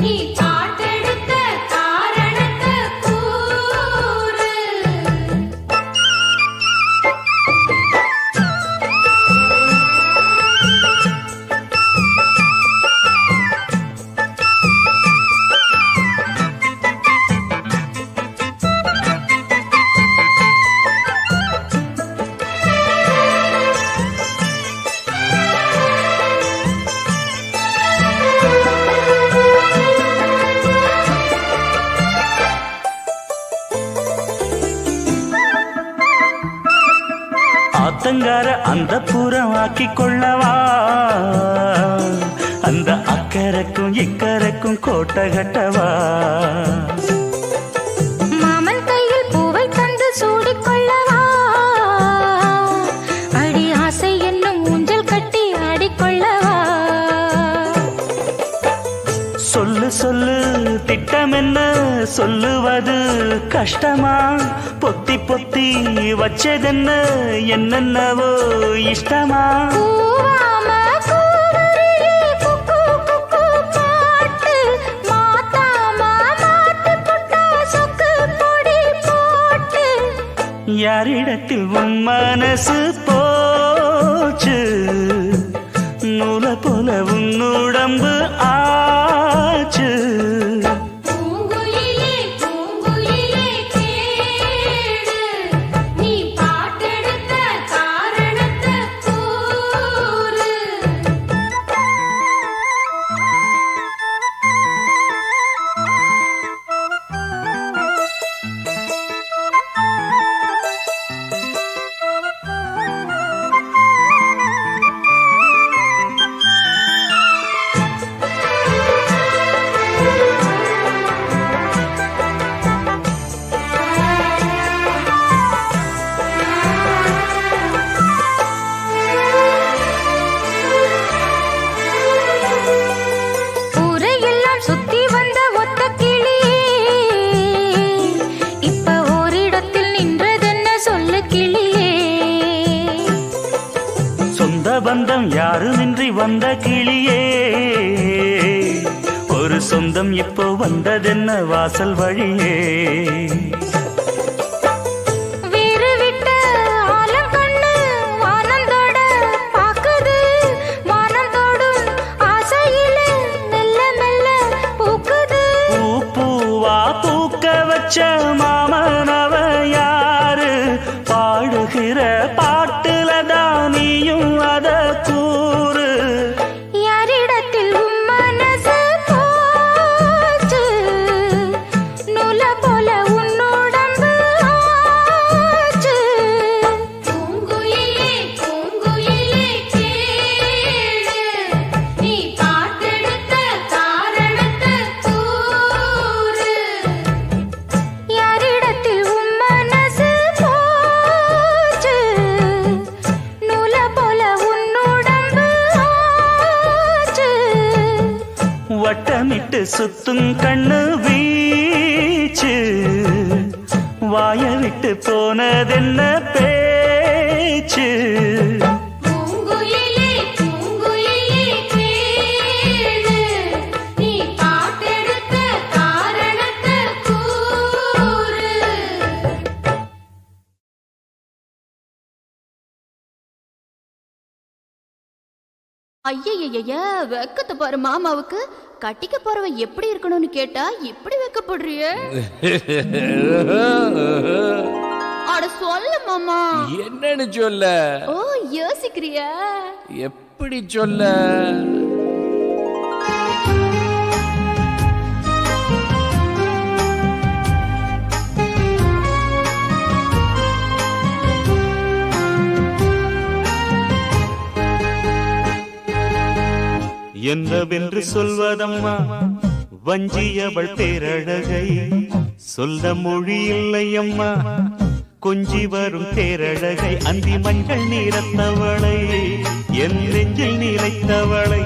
நீ பாட்டெடுத்த காரணத்தை கூறு. ஆத்தங்கார அந்த புறம் ஆக்கி கொள்ளவா, அந்த அக்கறைக்கும் இக்கரைக்கும் கோட்டை கட்டவா. மாமன் கையில் பூவை தந்து சூடிக்கொள்ளவா, அடி ஆசை என்னும் ஊஞ்சல் கட்டி ஆடிக்கொள்ளவா. சொல்லு சொல்லு திட்டம் என்ன, சொல்லுவது கஷ்டமா. பொத்தி பொத்தி வச்சதென்ன, என்னென்னவோ இஷ்டமா. கூவாம கூவருளி குக்கு குக்கு பாட்டு, மாத்தாம மாட்டு புட்டா சொக்கு பொடி போட்டு. யாரிடத்தில் உன் மனசு போச்சு, நூலை போல உன் உடம்பு ஆச்சு. பூங்குயிலே பூங்குயிலே கேளு, நீ பாட்டெடுத்த காரணத்தை கூறு. வந்த கிளியே ஒரு சொந்தம் இப்போ வந்ததென்ன வாசல் வழியே வீறு விட்ட ஆலங்கண்ணு வானந்தோட பாக்குது வானந்தோடும் ஆசையில மெல்ல மெல்ல பூக்குது பூ பூவா பூக்க வச்ச மாமனவ யாரு பாடுகிற பாட்டுல தானியும் அத கூறு யாரிடத்தில் உன் மனசு போச்சு நூல போல உன் உடம்பு ஆச்சு பூங்குயிலே பூங்குயிலே கேளு நீ பாட்டெடுத்த காரணத்தை கூறு யாரிடத்தில் உன் மனசு போச்சு நூல போல உன் உடம்பு ஆச்சு வட்டமிட்டு சுத்தும் கண்ணு வீச்சு வாய விட்டு போனதென்ன பேச்சு பூங்குயிலே பூங்குயிலே கேளு நீ பாட்டெடுத்த காரணத்தை கூறு ஐயய்யய்ய வெக்கத்தை பாரு மாமாவுக்கு கட்டிக்க போறவன் எப்படி இருக்கணும்னு கேட்டா இப்படி வெக்கப்படுறிய அட சொல்லு மாமா என்னன்னு சொல்ல ஓ யோசிக்கிறியா எப்படி சொல்ல என்னவென்று சொல்வதம்மா வஞ்சியவள் பேரழகை சொல்ல மொழி இல்லையம்மா கொஞ்சி வரும் பேரழகை அந்தி மஞ்சள் நீரத்தவளை என் நெஞ்சில் நிலைத்தவளை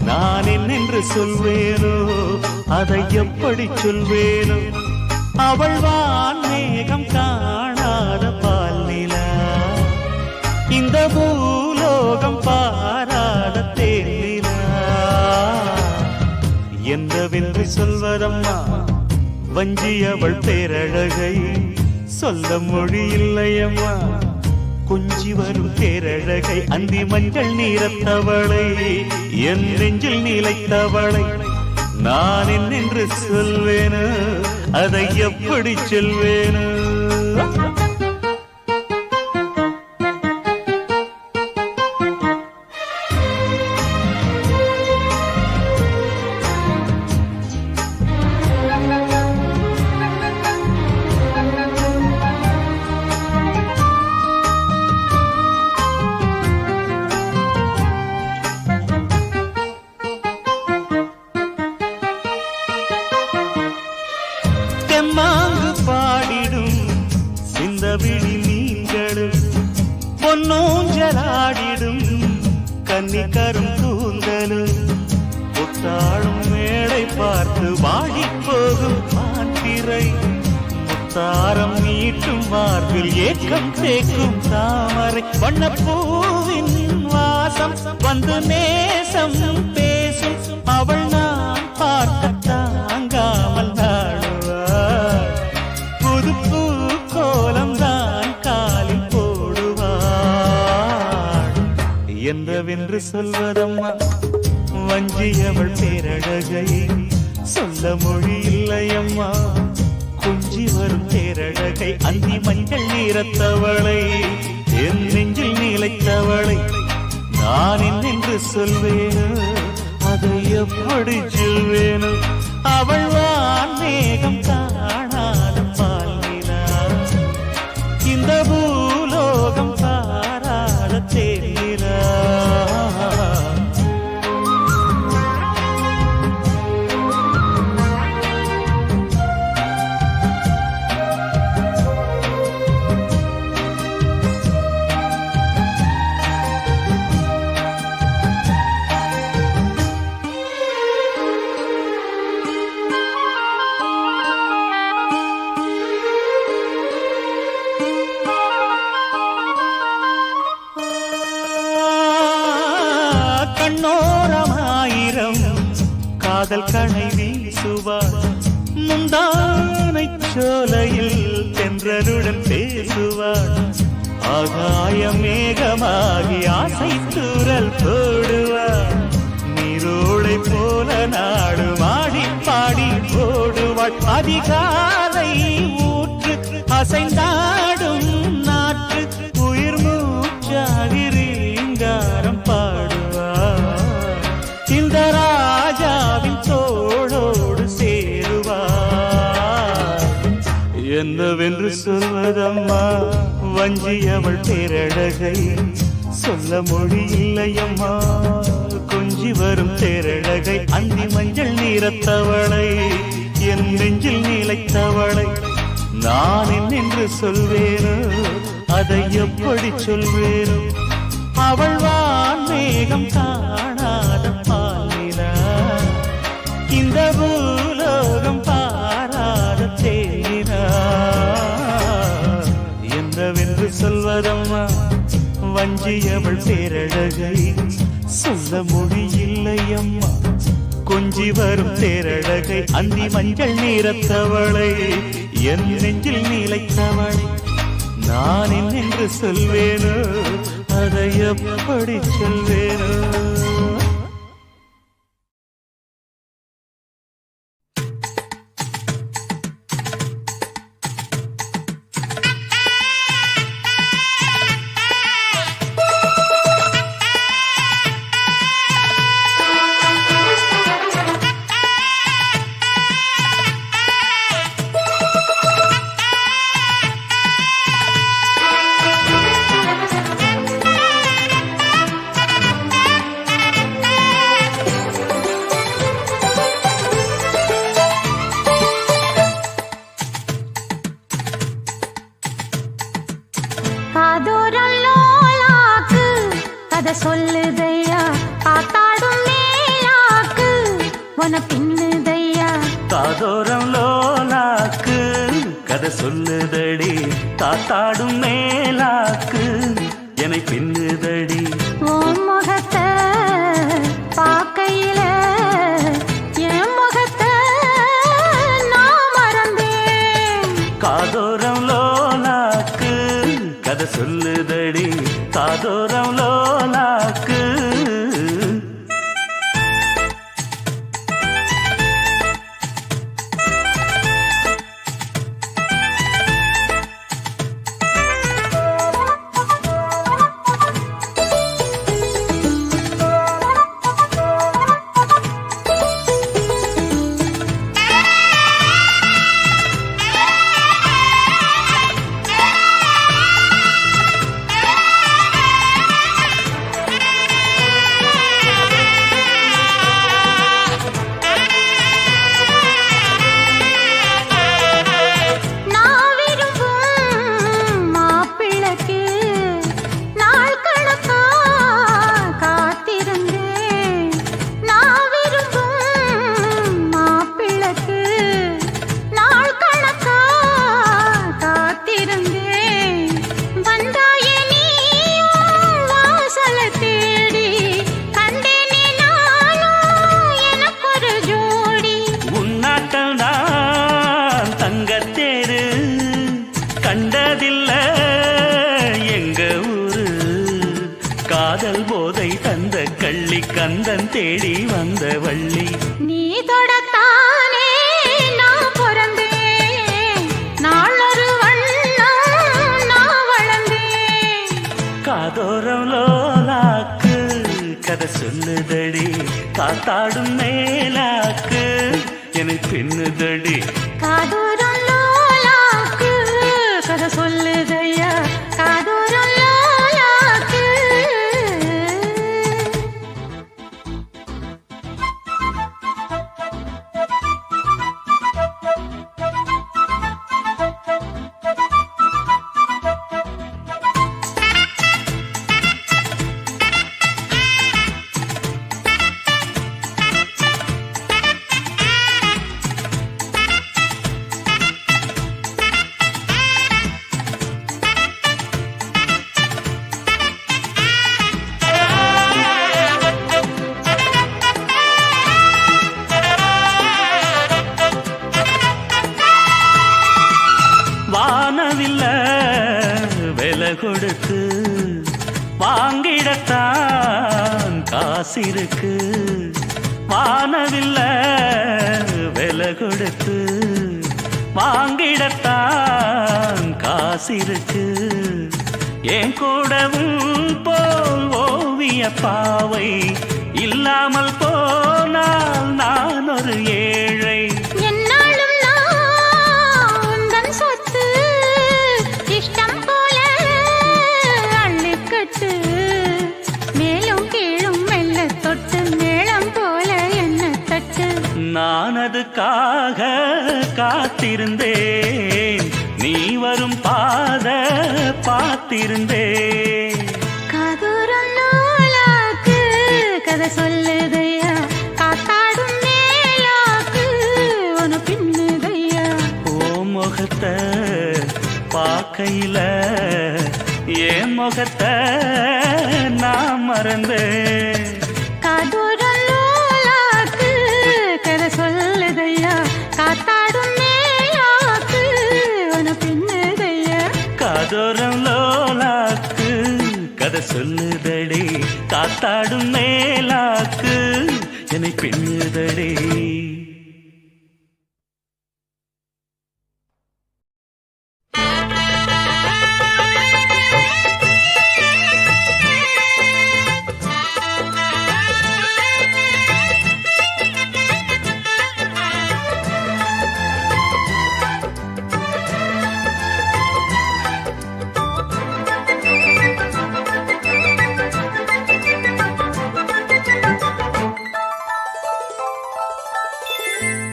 நான் என்னென்று சொல்வேனோ அதை எப்படி சொல்வேனோ அவள் வான் மேகம் காணாத பால் நிலா இந்த பூலோகம் பாராத தேனிலா என்னவென்று சொல்வதம்மா வஞ்சியவள் பேரழகை சொல்ல மொழி இல்லையம்மா கொஞ்சி வரும் பேரழகை அந்தி மஞ்சள் நீரத்தவளை என் நெஞ்சில் நிலைத்தவளை நான் என்னென்று சொல்வேனோ அதை எப்படி சொல்வேனோ தெம்மாங்கு பாடிடும் சிந்தவிழி மீன்களும் பொன்னூஞ்சலாடிடும் கன்னிக்கரும் கூந்தலும் புத்தாளும் மேடை பார்த்து வாடிப் போகும் மாந்திரை முத்தாரம் நீட்டும் மார்பில் ஏக்கம் தேக்கும் தாமரை வண்ணப்பூவின் வாசம் வந்து நேசம் பேசும் அவள் நான் பார்க்க தாங்காமல் நாடுவாள் புது பூ கோலம் தான் காலில் போடுவாள் என்னவென்று சொல்வதம்மா வஞ்சியவள் பேரழகை சொல்ல மொழி இல்லையம்மா கொஞ்சி வரும் பேரழகை அந்தி மஞ்சள் நீரத்தவளை என் நெஞ்சில் நிலைத்தவளை நான் என்னென்று சொல்வேனோ அதை எப்படி சொல்வேனோ அவள் வான் மேகம் காணாத பால் நிலா இந்த பூலோகம் பாராத தேனிலா காதல் கணை வீசுவாள் முந்தானை சோலையில் தென்றலுடன் பேசுவாள் ஆகாய மேகமாகி ஆசை தூரல் போடுவாள் நீரோடை போல நாடு மாடி பாடி போடுவாள் அதிகாலை ஊற்று அசைந்தாடும் நாற்று உயிர் மூச்சாகி ரீங்காரம் பாடுவாள் இந்த ராஜாவின் தோளோடு சேருவாள் என்னவென்று சொல்வதம்மா வஞ்சி அவள் பேரழகை சொல்ல மொழி இல்லையம்மா கொஞ்சி வரும் தேரழகை அந்தி மஞ்சள் நீரத்தவளை என் நெஞ்சில் நிலைத்தவளை நான் என்னென்று சொல்வேனோ அதை எப்படி சொல்வேனோ அவள் வான்மேகம் காணாத பாலினா இந்த பூலோகம் பாராத தேனா என்னவென்று சொல்வதம்மா வஞ்சி அவள் பேரழகை சொல்ல மொழியில்லையம்மா கொஞ்சி வரும் தேரழகை அந்தி மஞ்சள் நீரத்தவளை என் நெஞ்சில் நிலைத்தவளை நான் என்னென்று சொல்வேனோ அதை எப்படி சொல்வேனோ சொல்லுதையா காத்தாடும் மேலாக்கு உன பின்னுதையா காதோரம் லோலாக்கு கதை சொல்லுதடி தாத்தாடும் மேலாக்கு என்னை பின்னுதடி உன் முகத்தை பார்க்கையில என் முகத்தை நான் மறந்தேன் காதோரம் லோலாக்கு கதை சொல்லுதடி காதோரம் லோலாக்கு கந்தன் தேடி வந்த வள்ளி நீ தொடத்தானே நான் பிறந்தேன் நாளொரு வண்ணம் நான் வளர்ந்தேன் காதோரம் லோலாக்கு கதை சொல்லுதடி காத்தாடும் மேலாக்கு என்னை பின்னுதடி காதோரம் லோலாக்கு கதை சொல்லுதையா காதோரம் லோலாக்கு வானவில்ல விலை கொடுத்து வாங்கிடத்தான் காசிருக்கு. வானவில்ல விலை கொடுத்து வாங்கிடத்தான் காசிருக்கு. என் கூடவும் போல் ஓவிய பாவை இல்லாமல் போனால் நான் ஒரு ஏழை. என்னாலும் நான் உந்தன் சொத்து, இஷ்டம் போல அள்ளிக்கட்டு. மேலும் கீழும் மெல்ல தொட்டு மேளம் போல என்ன தட்டு. நான் அதுக்காக காத்திருந்தேன், நீ வரும் பாத பார்த்திருந்தேன். காதூரம் நூலாக்கு கதை சொல்லுதையா, காத்தாடும் மேலாக்கு உன பின்னுதையா. ஓ முகத்தை பார்க்கையில என் முகத்தை நான் மறந்தேன். காதூரம் நூலாக்கு கதை சொல்லுதையா, காத்தாடும் மேலாக்கு உன பின்னுதையா. காதோரம் லோலாக்கு கதை சொல்லுதடி, காத்தாடும் மேலாக்கு என்னை பின்னுதடி.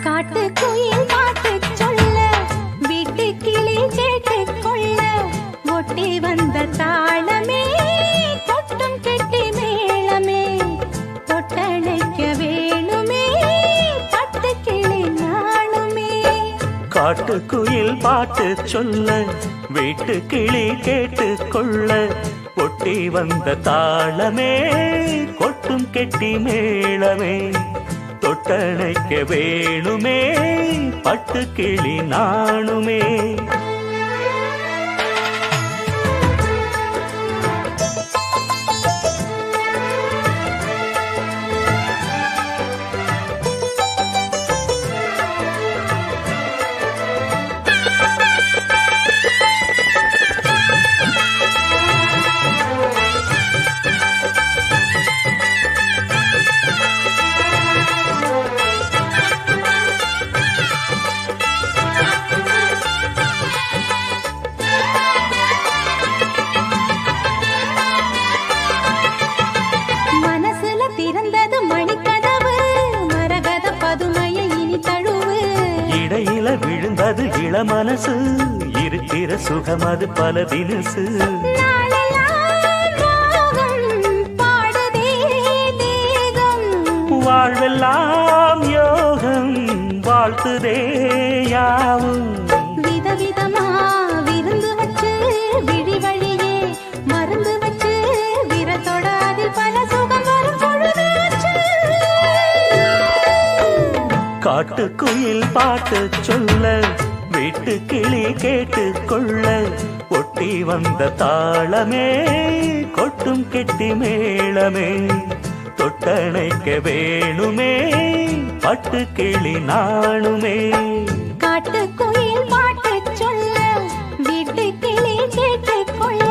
காட்டுக்குயில் பாட்டு சொல்ல, வீட்டு கிளி கேட்டுக் கொள்ள, ஒட்டி வந்த தாளமே கொட்டும் கெட்டி மேளமே, தொட்டணைக்க வேணுமே பட்டு கிளி நாணுமே. காட்டுக்குயில் பாட்டு சொல்ல, வீட்டு கிளி கேட்டு கொள்ள, ஒட்டி வந்த தாளமே கொட்டும் கெட்டி மேளமே, தொட்டணைக்க வேணுமே பட்டு கிளி நாணுமே. மனசுல திறந்தது மணிக்கதவு, மரகத பதுமையை இனி தழுவு. இடையில விழுந்தது இளமனசு, இருக்கிற சுகமது பல தினசு. நாளெல்லாம் ராகம் பாடுதே தேகம், வாழ்வெல்லாம் யோகம் வாழ்த்துதே யாவும். விதவிதமா விருந்து வச்சு விழி வழியே மருந்து வச்சு விரத்தோட அதில் பல சுகம் வரும் பொழுதாச்சு. காட்டுக்குயில் பாட்டு சொல்ல, வீட்டு கிளி கேட்டு கொள்ள, ஒட்டி வந்த தாளமே கொட்டும் கெட்டி மேளமே, தொட்டணைக்க வேணுமே பட்டு கிளி நாணுமே. காட்டுக்குயில் பாட்டு சொல்ல, வீட்டு கிளி கேட்டுக் கொள்ள.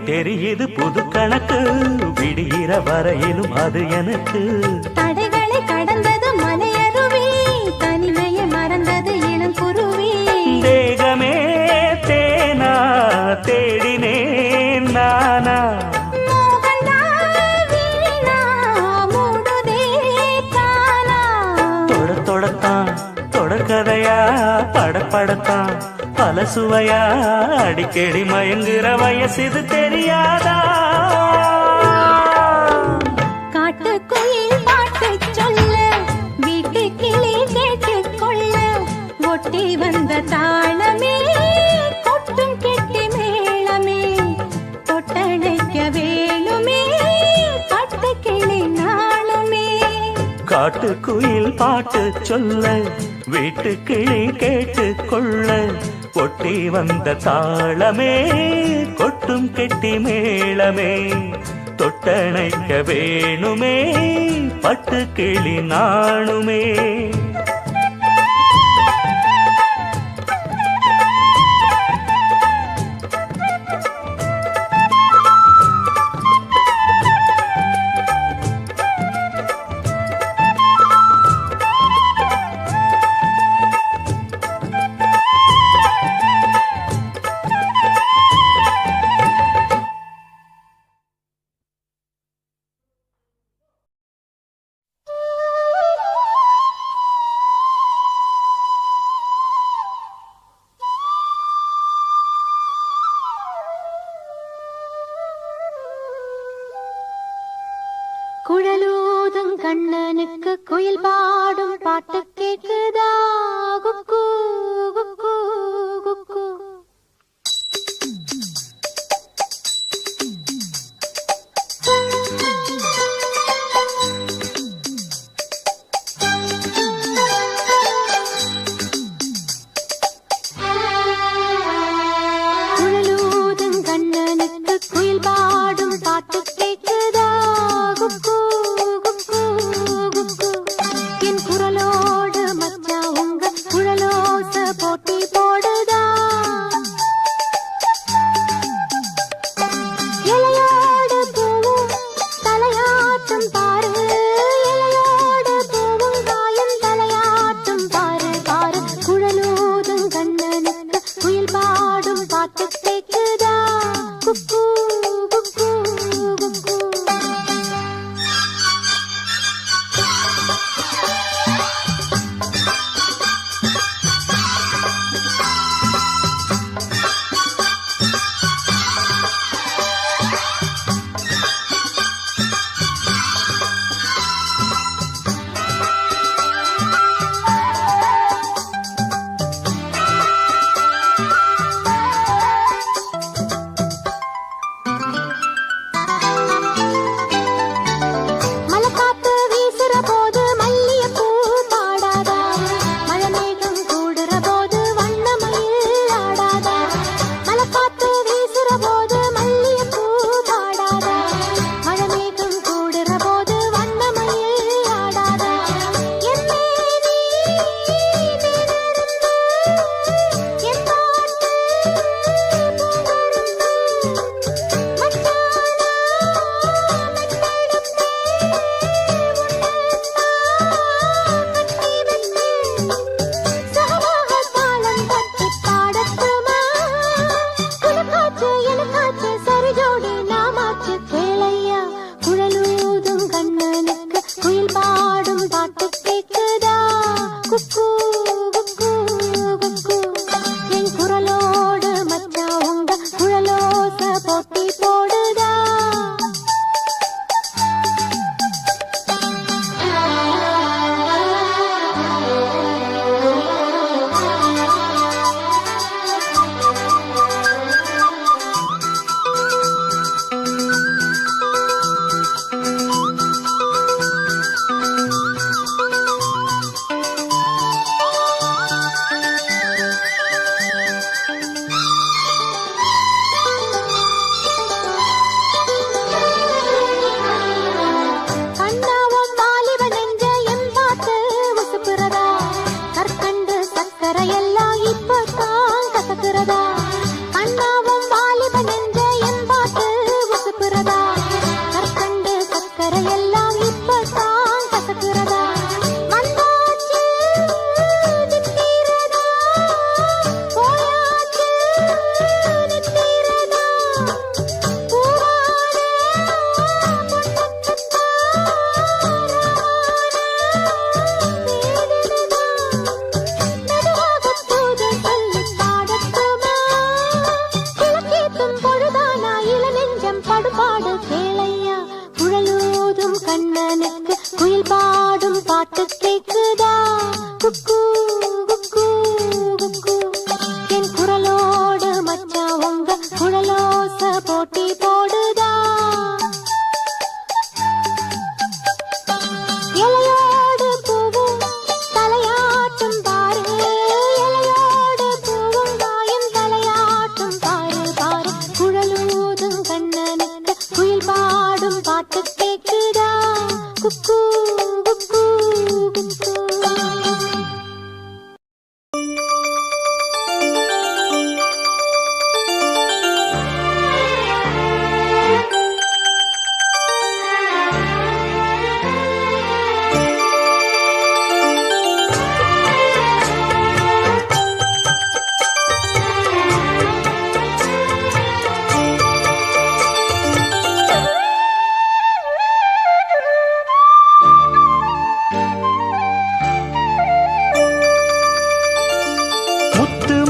தெரியுது புது கணக்கு, விடுகிற வரையிலும் அது எனக்கு. தடைகளை கடந்தது மலையருவி, தனிமையை மறந்தது இளம் குருவி. தேகமே தேனா தேடினேன் நானா, தொடத்தான் கதையா படப்படத்தான் பல சுவையா அடிக்கடி மயங்குற வயசு இது தெரியாதா? காட்டுக்குயில் பாட்டு சொல்ல வீட்டு கிளி கேட்டுக் கொள்ள ஒட்டி வந்த தாளமே கொட்டும் கெட்டி மேளமே தொட்டணைக்க வேணுமே பட்டு கிளி நாளுமே. காட்டுக்குயில் பாட்டு சொல்ல வீட்டு கிளி கேட்டுக் கொள்ள ஒட்டி வந்த தாளமே கொட்டும் கெட்டி மேளமே தொட்டணைக்க வேணுமே பட்டு கிளி நாணுமே. குழலூதும் கண்ணனுக்கு குயில் பாடும் பாட்டு கேக்குதா? குக்கு குக்கு குக்கு. குழலூதும் கண்ணனுக்கு குயில் பாடும் பாட்டு கேக்குதா? குக்கு குக்கு குக்கு. என் குரலோடு மச்சா உங்க குழலோச போட்டு கண்ணனுக்கு குயில் பாடும் பாட்டு கேக்குதா? குக்கு குக்கு குக்கு. என் குரலோடு மச்சா உங்க குழலோச போட்டி போடுதா? இலையோடு பூவும் தலையாட்டும் பாரு, இலையோடு பூவும் வாயும் தலையாட்டும் பாரு பாரு. குழலூதும் கண்ணனுக்கு குயில் பாடும் பாட்டு கேக்குதா? குக்கு குக்கு குக்கு.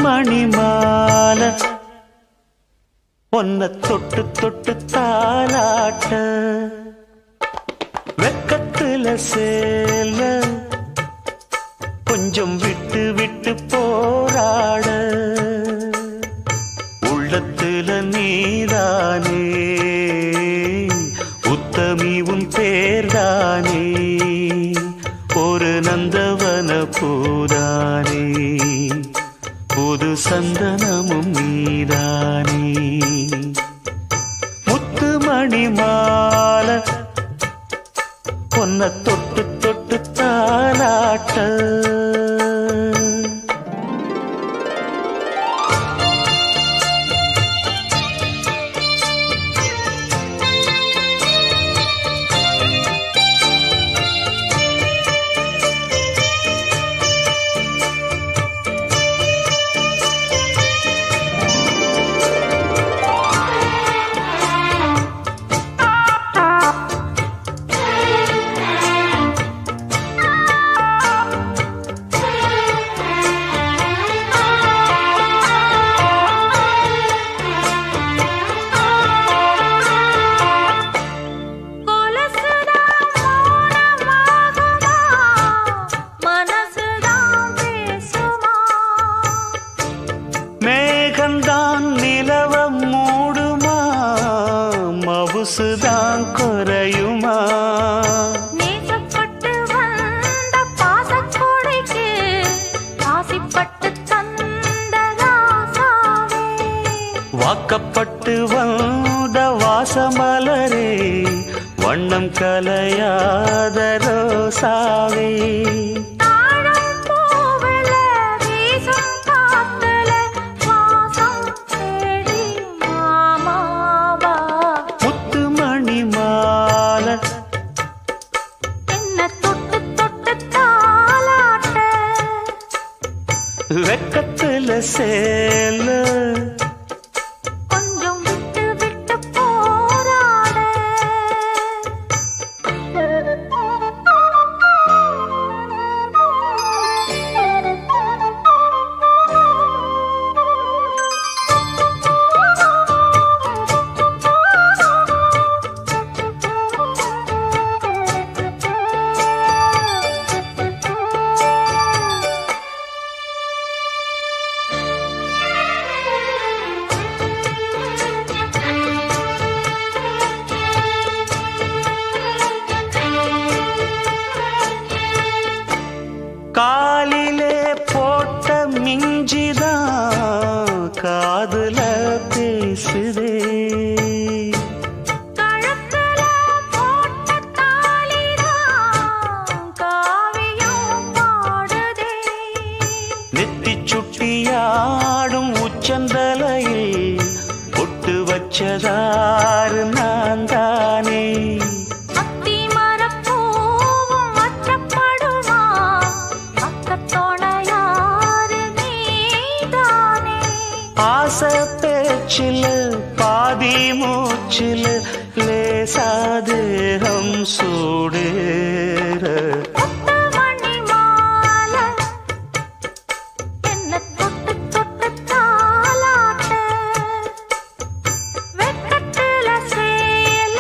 மணிமால ஒன்ன தொட்டு தொட்டு தாலாட்ட வெக்கத்துல சேல கொஞ்சம் விட்டு விட்டு போராட உள்ளத்துல நீதானே உத்தமி உன் பேர்தானே ஒரு நந்தவன பூதானே புது சந்தனமும் நீதானே முத்துமணி மாலை பொன்ன தொட்டு தொட்டு தாலாட்ட மேகந்தான் நிலவ மூடுமா மவுசுதான் குறையுமா நேசப்பட்டு வந்த பாசக்கோடைக்கு ஆசிப்பட்டு தந்த ராசாவே வாக்கப்பட்டு வந்த வாசமலரே வண்ணம் கலையாத ரோசாவே வெக்கத்துல சேல கொஞ்சம் விட்டு விட்டு போராட காலிலே போட்ட மிஞ்சிதான் காதுல பேசுதே கழுத்துல போட்ட தாலிதான் காவியம் பாடுதே நெத்தி சுட்டியாடும் உச்சந்தலையில் பொட்டு வச்சதாறு நான் தானே அத்தி மரப்பூவும் அச்சப்படுமா அக்கத்தோணையாறு நீதானே ஆசை பேச்சில் பாதி மூச்சில் லேசாதேகம் சூடேற முத்துமணி மாலை என்ன தொட்டு தொட்டு தாலாட்ட வெக்கத்துல சேல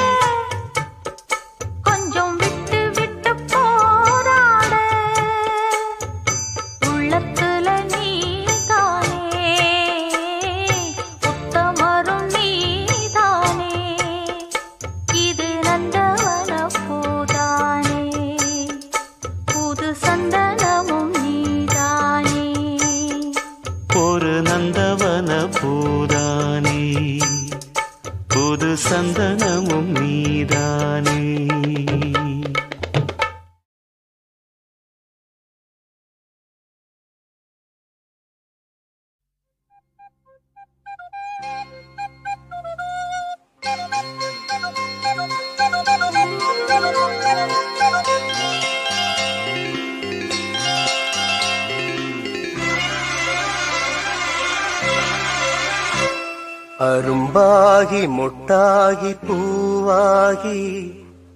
அரும்பாகி மொட்டாகி பூவாகி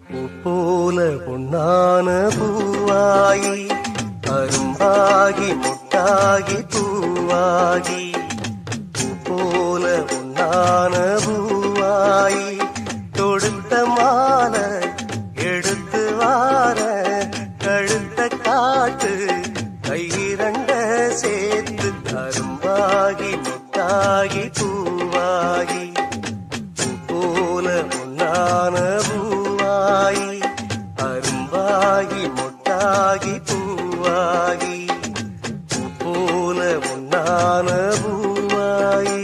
பூ போல பொன்னான பூவாகி அரும்பாகி மொட்டாகி பூவாகி பூ போல பொன்னான பூவாகி தொடுத்த மாலை எடுத்து வார கழுத்த காட்டு கையிரண்ட சேர்த்து அரும்பாகி மொட்டாகி பூவாகி பூ போல பொன்னான பூவாகி அரும்பாகி மொட்டாகி பூவாகி பூ போல பொன்னான பூவாகி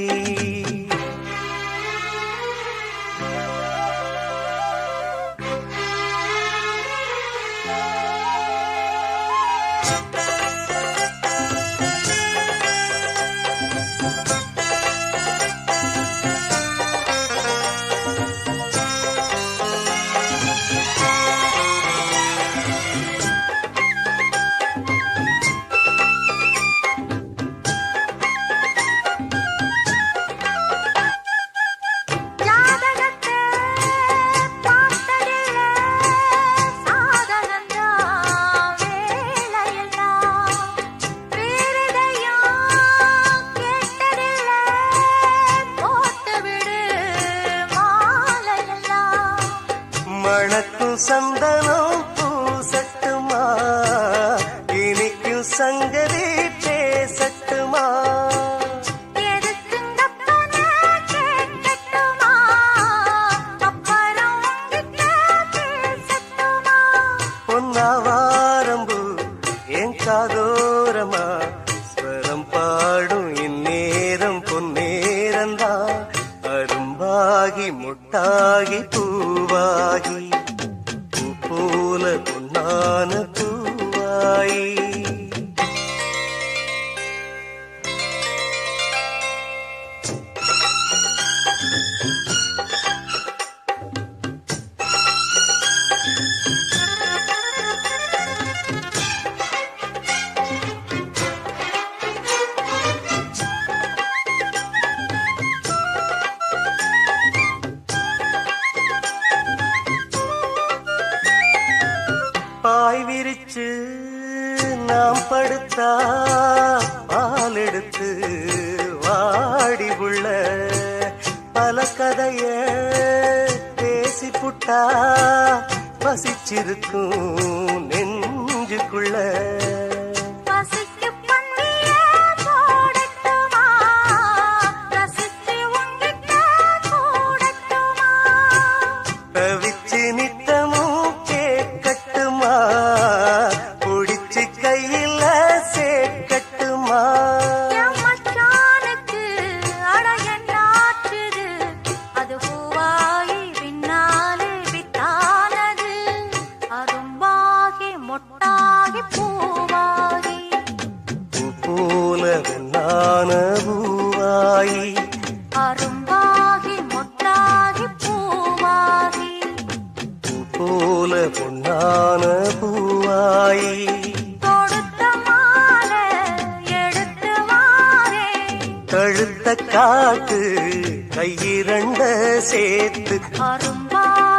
ஜாதகத்தை பார்த்ததில்லை சாதகந்தான் வேலையெல்லாம் வேறெதையும் கேட்டதில்லை போட்டுவிடு மாலையெல்லாம் மணக்கும் சந்தனம் பூசட்டுமா இனிக்கும் சங்கதி பேசட்டுமா எதுக்குங்கப்பன கேட்கட்டுமா அப்புறம் உங்கிட்ட பேசட்டுமா பொன்னாவாரம்பு என் காதோரமா ஸ்வரம் பாடும் இந்நேரம் பொன்னேரந்தா அரும்பாகி முட்டாகி பூவாகி பூ போல பொன்னான பூவாயி பாய் விரிச்சு நாம் படுத்தா பால் எடுத்து வாடி உள்ள பல கதைய பேசி புட்டா பசிச்சிருக்கும் நெஞ்சுக்குள்ள பசிக்கு பந்திய போடட்டுமா ரசித்து உங்கிட்ட கூடட்டுமா தவிச்சு நித்தமும் கேட்கட்டுமா புடிச்சு கையில சேர்க்கட்டுமா என் மச்சானுக்கு அடையன்னாற்றுது அது பூவாகி பின்னாலே வித்தானது அரும்பாகி மொட்டாகி பூவாகி பூ போல வெண்ணான பூவாயி அரும்பாகி மொட்டாகி பூவாகி பூ போல பொன்னான பூவாயி தொடுத்த மாலை எடுத்து வாரே கழுத்த காட்டு கையிரண்ட சேர்த்து அரும்பாகி